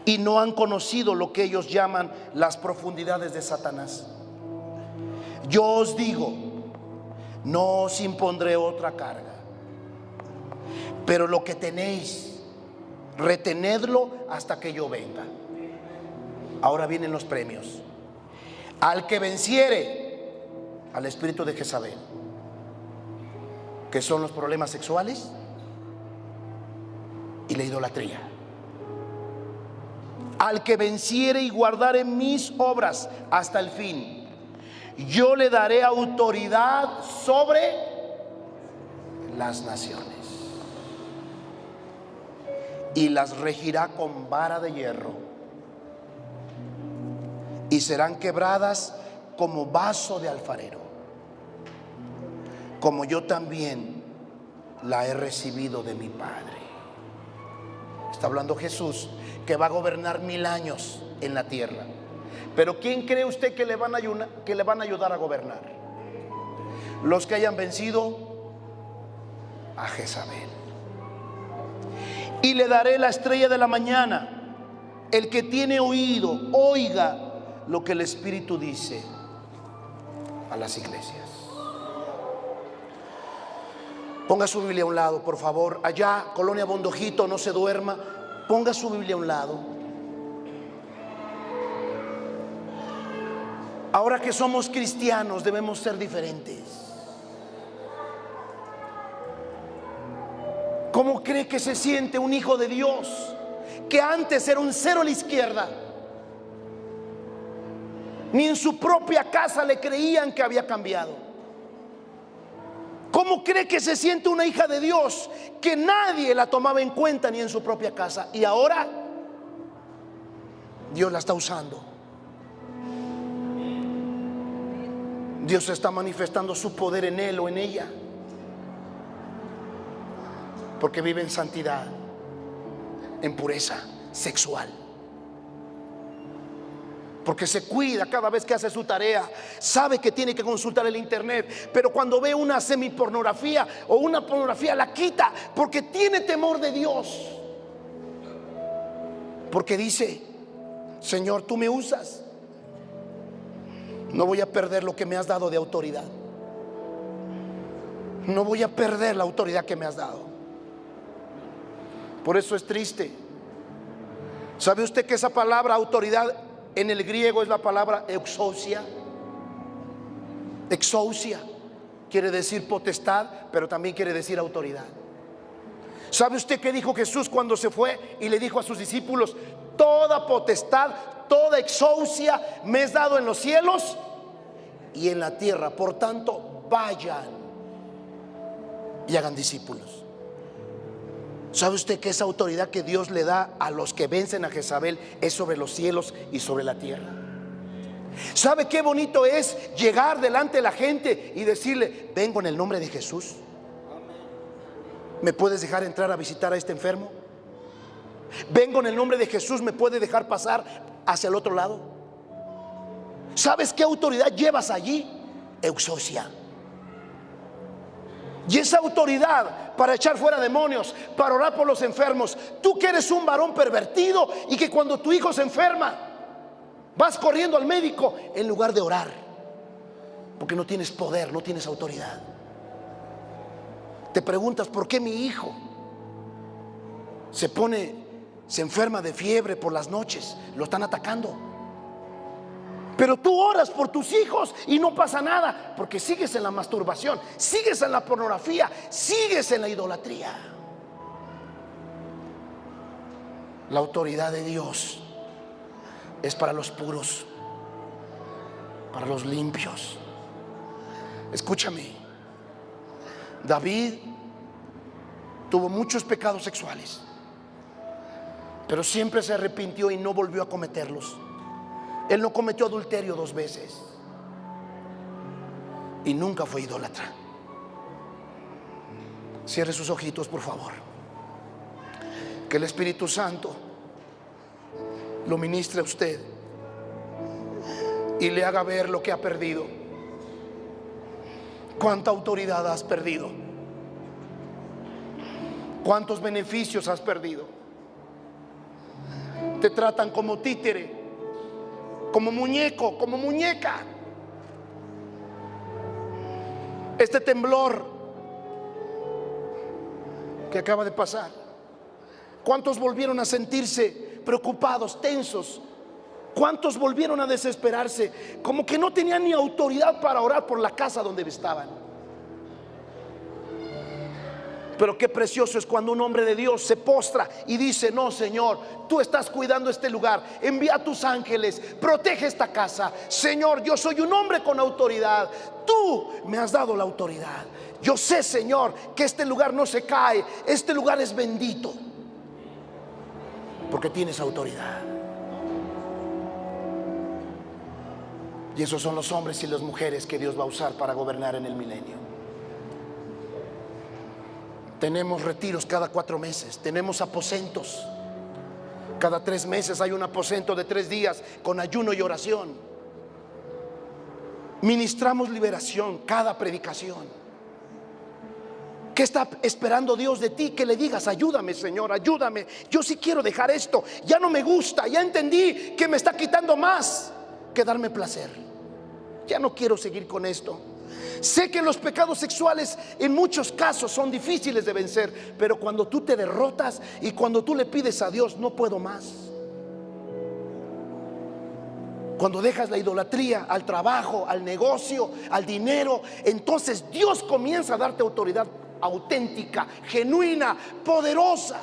A: y no han conocido lo que ellos llaman las profundidades de Satanás, yo os digo: no os impondré otra carga, pero lo que tenéis, retenedlo hasta que yo venga. Ahora vienen los premios. Al que venciere al espíritu de Jezabel, que son los problemas sexuales y la idolatría. Al que venciere y guardare mis obras hasta el fin, yo le daré autoridad sobre las naciones y las regirá con vara de hierro, y serán quebradas como vaso de alfarero, como yo también la he recibido de mi Padre. Está hablando Jesús, que va a gobernar 1000 años en la tierra. Pero ¿quién cree usted que le van a ayudar a gobernar? Los que hayan vencido a Jezabel. Y le daré la estrella de la mañana. El que tiene oído, oiga lo que el Espíritu dice a las iglesias. Ponga su Biblia a un lado, por favor. Allá, Colonia Bondojito, no se duerma. Ponga su Biblia a un lado. Ahora que somos cristianos, debemos ser diferentes. ¿Cómo cree que se siente un hijo de Dios que antes era un cero a la izquierda? Ni en su propia casa le creían que había cambiado. ¿Cómo cree que se siente una hija de Dios que nadie la tomaba en cuenta ni en su propia casa? Y ahora Dios la está usando. Dios está manifestando su poder en él o en ella, porque vive en santidad, en pureza sexual, porque se cuida cada vez que hace su tarea. Sabe que tiene que consultar el internet, pero cuando ve una semipornografía o una pornografía la quita, porque tiene temor de Dios, porque dice: Señor, tú me usas, no voy a perder lo que me has dado de autoridad. No voy a perder la autoridad que me has dado. Por eso es triste. ¿Sabe usted que esa palabra autoridad en el griego es la palabra exousia? Exousia quiere decir potestad, pero también quiere decir autoridad. ¿Sabe usted qué dijo Jesús cuando se fue y le dijo a sus discípulos: toda potestad, toda exousia me es dado en los cielos y en la tierra? Por tanto, vayan y hagan discípulos. ¿Sabe usted que esa autoridad que Dios le da a los que vencen a Jezabel es sobre los cielos y sobre la tierra? ¿Sabe qué bonito es llegar delante de la gente y decirle: vengo en el nombre de Jesús? ¿Me puedes dejar entrar a visitar a este enfermo? Vengo en el nombre de Jesús, ¿me puede dejar pasar hacia el otro lado? ¿Sabes qué autoridad llevas allí? Exousia. Y esa autoridad para echar fuera demonios, para orar por los enfermos. Tú que eres un varón pervertido y que cuando tu hijo se enferma vas corriendo al médico en lugar de orar, porque no tienes poder, no tienes autoridad. Te preguntas: ¿por qué mi hijo se enferma de fiebre por las noches? Lo están atacando. Pero tú oras por tus hijos y no pasa nada, porque sigues en la masturbación, sigues en la pornografía, sigues en la idolatría. La autoridad de Dios es para los puros, para los limpios. Escúchame, David tuvo muchos pecados sexuales, pero siempre se arrepintió y no volvió a cometerlos. Él no cometió adulterio 2 veces y nunca fue idólatra. Cierre sus ojitos, por favor. Que el Espíritu Santo lo ministre a usted y le haga ver lo que ha perdido. ¿Cuánta autoridad has perdido? ¿Cuántos beneficios has perdido? Te tratan como títere, como muñeco, como muñeca. Este temblor que acaba de pasar, ¿cuántos volvieron a sentirse preocupados, tensos, ¿Cuántos volvieron a desesperarse? Como que no tenían ni autoridad para orar por la casa donde estaban. Pero qué precioso es cuando un hombre de Dios se postra y dice: no, Señor, tú estás cuidando este lugar, envía a tus ángeles, protege esta casa. Señor, yo soy un hombre con autoridad, tú me has dado la autoridad. Yo sé, Señor, que este lugar no se cae, este lugar es bendito, porque tienes autoridad. Y esos son los hombres y las mujeres que Dios va a usar para gobernar en el milenio. Tenemos retiros cada 4 meses, tenemos aposentos. Cada 3 meses hay un aposento de 3 días con ayuno y oración. Ministramos liberación cada predicación. ¿Qué está esperando Dios de ti? Que le digas: ayúdame, Señor, ayúdame. Yo sí quiero dejar esto, ya no me gusta, ya entendí que me está quitando más que darme placer. Ya no quiero seguir con esto. Sé que los pecados sexuales en muchos casos son difíciles de vencer, pero cuando tú te derrotas y cuando tú le pides a Dios: no puedo más. Cuando dejas la idolatría al trabajo, al negocio, al dinero, entonces Dios comienza a darte autoridad auténtica, genuina, poderosa.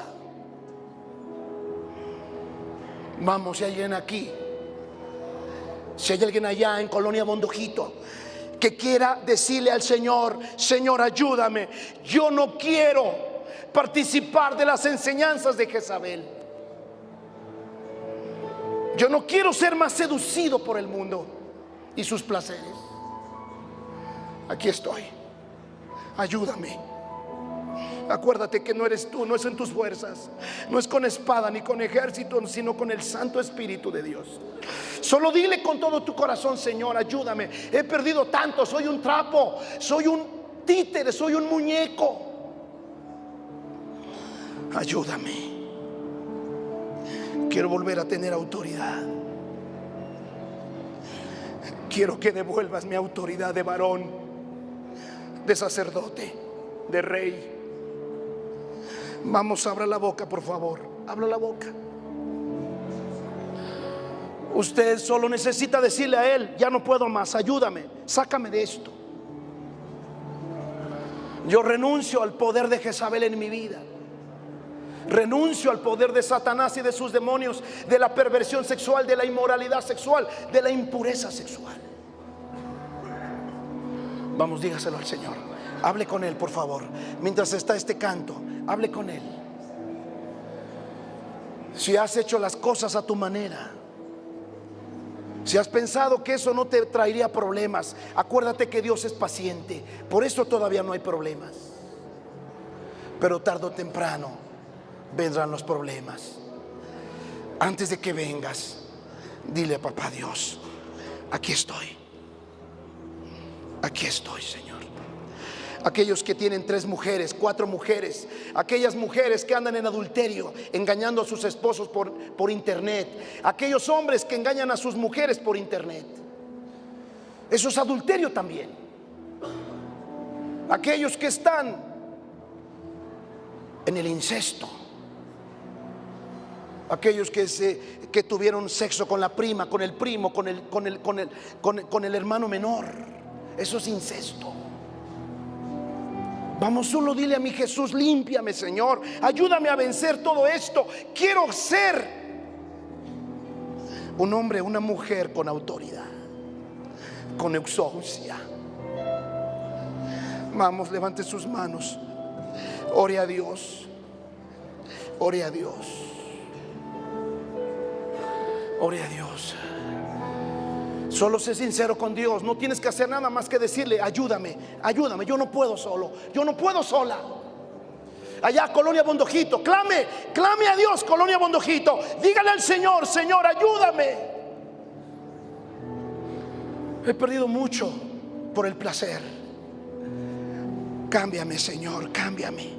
A: Vamos, si hay alguien aquí, si hay alguien allá en Colonia Bondojito que quiera decirle al Señor: Señor, ayúdame, yo no quiero participar de las enseñanzas de Jezabel, yo no quiero ser más seducido por el mundo y sus placeres. Aquí estoy, ayúdame. Acuérdate que no eres tú, no es en tus fuerzas, no es con espada ni con ejército, sino con el Santo Espíritu de Dios. Solo dile con todo tu corazón: Señor, ayúdame, he perdido tanto, soy un trapo, soy un títere, soy un muñeco. Ayúdame, quiero volver a tener autoridad. Quiero que devuelvas mi autoridad de varón, de sacerdote, de rey. Vamos, abra la boca, por favor, abra la boca. Usted solo necesita decirle a Él: ya no puedo más, ayúdame, sácame de esto. Yo renuncio al poder de Jezabel en mi vida. Renuncio al poder de Satanás y de sus demonios, de la perversión sexual, de la inmoralidad sexual, de la impureza sexual. Vamos, dígaselo al Señor. Hable con Él, por favor. Mientras está este canto, hable con Él. Si has hecho las cosas a tu manera, si has pensado que eso no te traería problemas, acuérdate que Dios es paciente. Por eso todavía no hay problemas. Pero tarde o temprano vendrán los problemas. Antes de que vengas, dile a papá Dios: aquí estoy. Aquí estoy, Señor. Aquellos que tienen 3 mujeres, 4 mujeres, aquellas mujeres que andan en adulterio, engañando a sus esposos por internet, aquellos hombres que engañan a sus mujeres por internet, eso es adulterio también. Aquellos que están en el incesto, aquellos que tuvieron sexo con la prima, con el primo, con el hermano menor, eso es incesto. Vamos, solo dile a mi Jesús: límpiame, Señor, ayúdame a vencer todo esto. Quiero ser un hombre, una mujer con autoridad, con exousia. Vamos, levante sus manos, ore a Dios, ore a Dios, ore a Dios. Solo sé sincero con Dios. No tienes que hacer nada más que decirle: ayúdame, ayúdame, yo no puedo solo, yo no puedo sola. Allá, Colonia Bondojito, clame a Dios, Colonia Bondojito. Dígale al Señor: Señor, ayúdame. He perdido mucho por el placer. Cámbiame, Señor, cámbiame.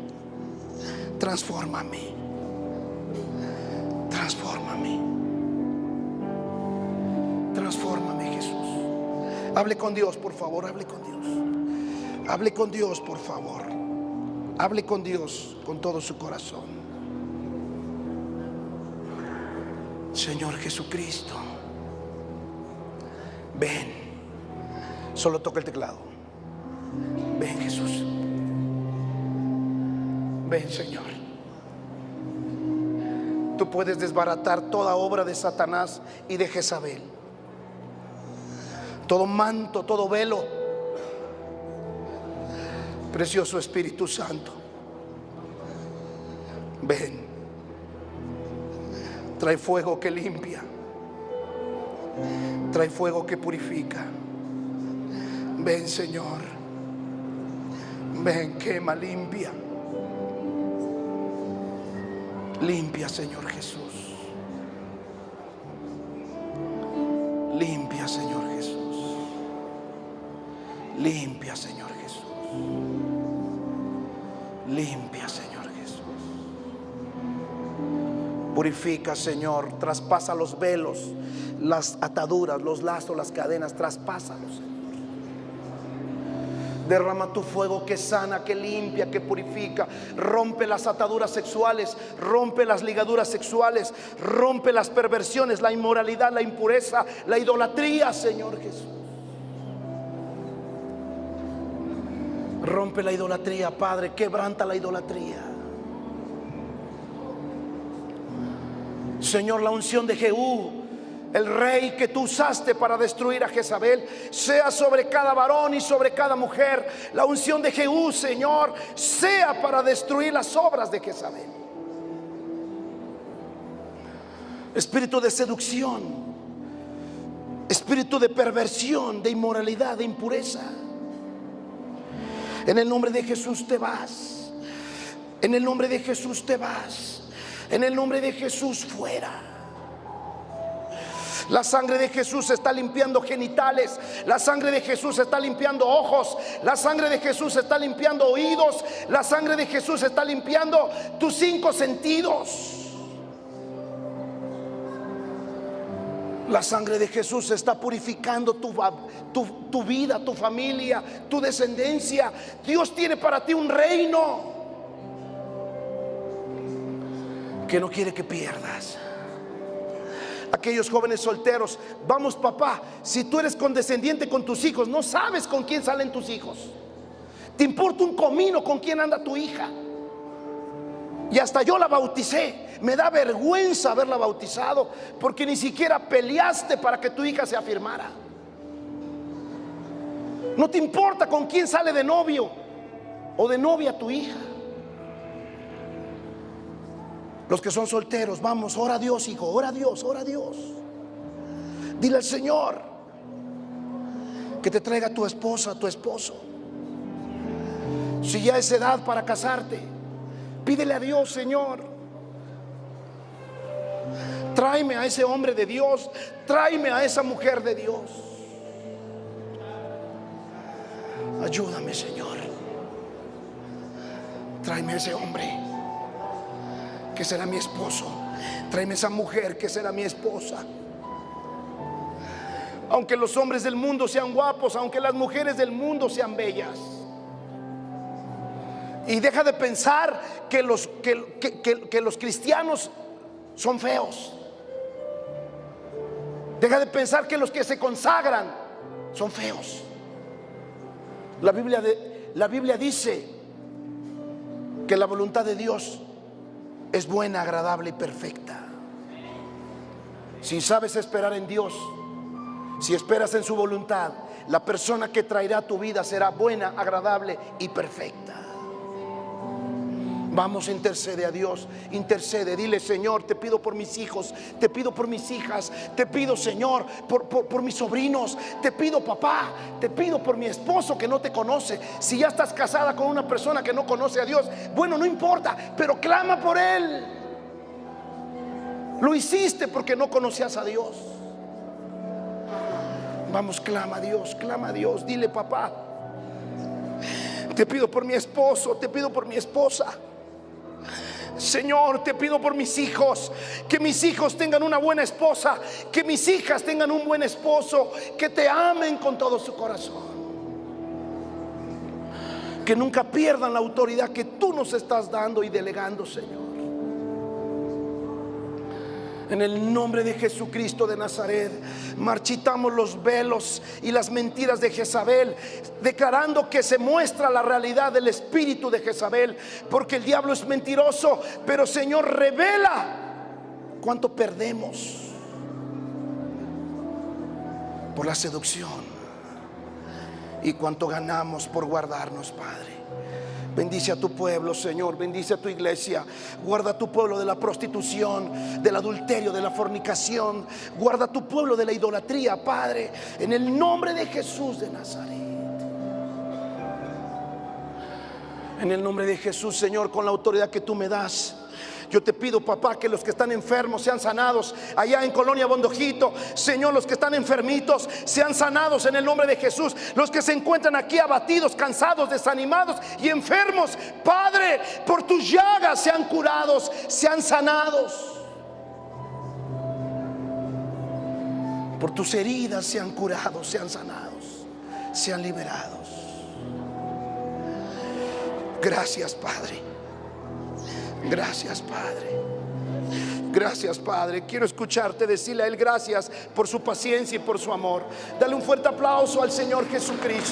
A: Transfórmame. Transfórmame. Transfórmame, Jesús. Hable con Dios, por favor, hable con Dios. Hable con Dios, por favor. Hable con Dios con todo su corazón. Señor Jesucristo, Ven. Solo toca el teclado. Ven, Jesús. Ven, Señor. Tú puedes desbaratar toda obra de Satanás y de Jezabel, todo manto, todo velo. Precioso Espíritu Santo, ven. Trae fuego que limpia, trae fuego que purifica. Ven, Señor. Ven, quema, limpia. Limpia, Señor Jesús. Limpia, Señor Jesús. Limpia, Señor Jesús. Limpia, Señor Jesús. Purifica, Señor. Traspasa los velos, las ataduras, los lazos, las cadenas. Traspásalos, Señor. Derrama tu fuego que sana, que limpia, que purifica. Rompe las ataduras sexuales, rompe las ligaduras sexuales, rompe las perversiones, la inmoralidad, la impureza, la idolatría, Señor Jesús. Rompe la idolatría, Padre, quebranta la idolatría. Señor, la unción de Jehú, el rey que tú usaste para destruir a Jezabel, sea sobre cada varón y sobre cada mujer. La unción de Jehú, Señor, sea para destruir las obras de Jezabel. Espíritu de seducción, espíritu de perversión, de inmoralidad, de impureza, en el nombre de Jesús te vas. En el nombre de Jesús te vas. En el nombre de Jesús fuera. La sangre de Jesús está limpiando genitales. La sangre de Jesús está limpiando ojos. La sangre de Jesús está limpiando oídos. La sangre de Jesús está limpiando tus 5 sentidos. La sangre de Jesús está purificando tu vida, tu familia, tu descendencia. Dios tiene para ti un reino que no quiere que pierdas. Aquellos jóvenes solteros, vamos, papá, si tú eres condescendiente con tus hijos, no sabes con quién salen tus hijos. Te importa un comino con quién anda tu hija. Y hasta yo la bauticé. Me da vergüenza haberla bautizado, porque ni siquiera peleaste para que tu hija se afirmara. No te importa con quién sale de novio o de novia tu hija. Los que son solteros, vamos, ora a Dios, hijo, ora a Dios, ora a Dios. Dile al Señor que te traiga tu esposa, tu esposo. Si ya es edad para casarte, pídele a Dios, Señor, tráeme a ese hombre de Dios, tráeme a esa mujer de Dios. Ayúdame, Señor. Tráeme a ese hombre que será mi esposo. Tráeme esa mujer que será mi esposa. Aunque los hombres del mundo sean guapos, aunque las mujeres del mundo sean bellas. Y deja de pensar que los cristianos son feos. Deja de pensar que los que se consagran son feos. La Biblia dice que la voluntad de Dios es buena, agradable y perfecta. Si sabes esperar en Dios, si esperas en su voluntad, la persona que traerá a tu vida será buena, agradable y perfecta. Vamos, intercede a Dios, intercede, dile: Señor, te pido por mis hijos, te pido por mis hijas, te pido, Señor, por mis sobrinos, te pido, papá, te pido por mi esposo que no te conoce. Si ya estás casada con una persona que no conoce a Dios, bueno, no importa, pero clama por él. Lo hiciste porque no conocías a Dios. Vamos, clama a Dios, dile: papá, te pido por mi esposo, te pido por mi esposa. Señor, te pido por mis hijos, que mis hijos tengan una buena esposa, que mis hijas tengan un buen esposo, que te amen con todo su corazón, que nunca pierdan la autoridad que tú nos estás dando y delegando, Señor. En el nombre de Jesucristo de Nazaret, marchitamos los velos y las mentiras de Jezabel, declarando que se muestra la realidad del espíritu de Jezabel, porque el diablo es mentiroso, pero Señor, revela cuánto perdemos por la seducción y cuánto ganamos por guardarnos, Padre. Bendice a tu pueblo, Señor, bendice a tu iglesia. Guarda a tu pueblo de la prostitución, del adulterio, de la fornicación. Guarda a tu pueblo de la idolatría, Padre, en el nombre de Jesús de Nazaret. En el nombre de Jesús, Señor, con la autoridad que tú me das, yo te pido, papá, que los que están enfermos sean sanados allá en Colonia Bondojito. Señor, los que están enfermitos sean sanados en el nombre de Jesús. Los que se encuentran aquí abatidos, cansados, desanimados y enfermos, Padre, por tus llagas sean curados, sean sanados. Por tus heridas sean curados, sean sanados, sean liberados. Gracias, Padre. Gracias, Padre. Gracias, Padre. Quiero escucharte decirle a Él gracias por su paciencia y por su amor. Dale un fuerte aplauso al Señor Jesucristo.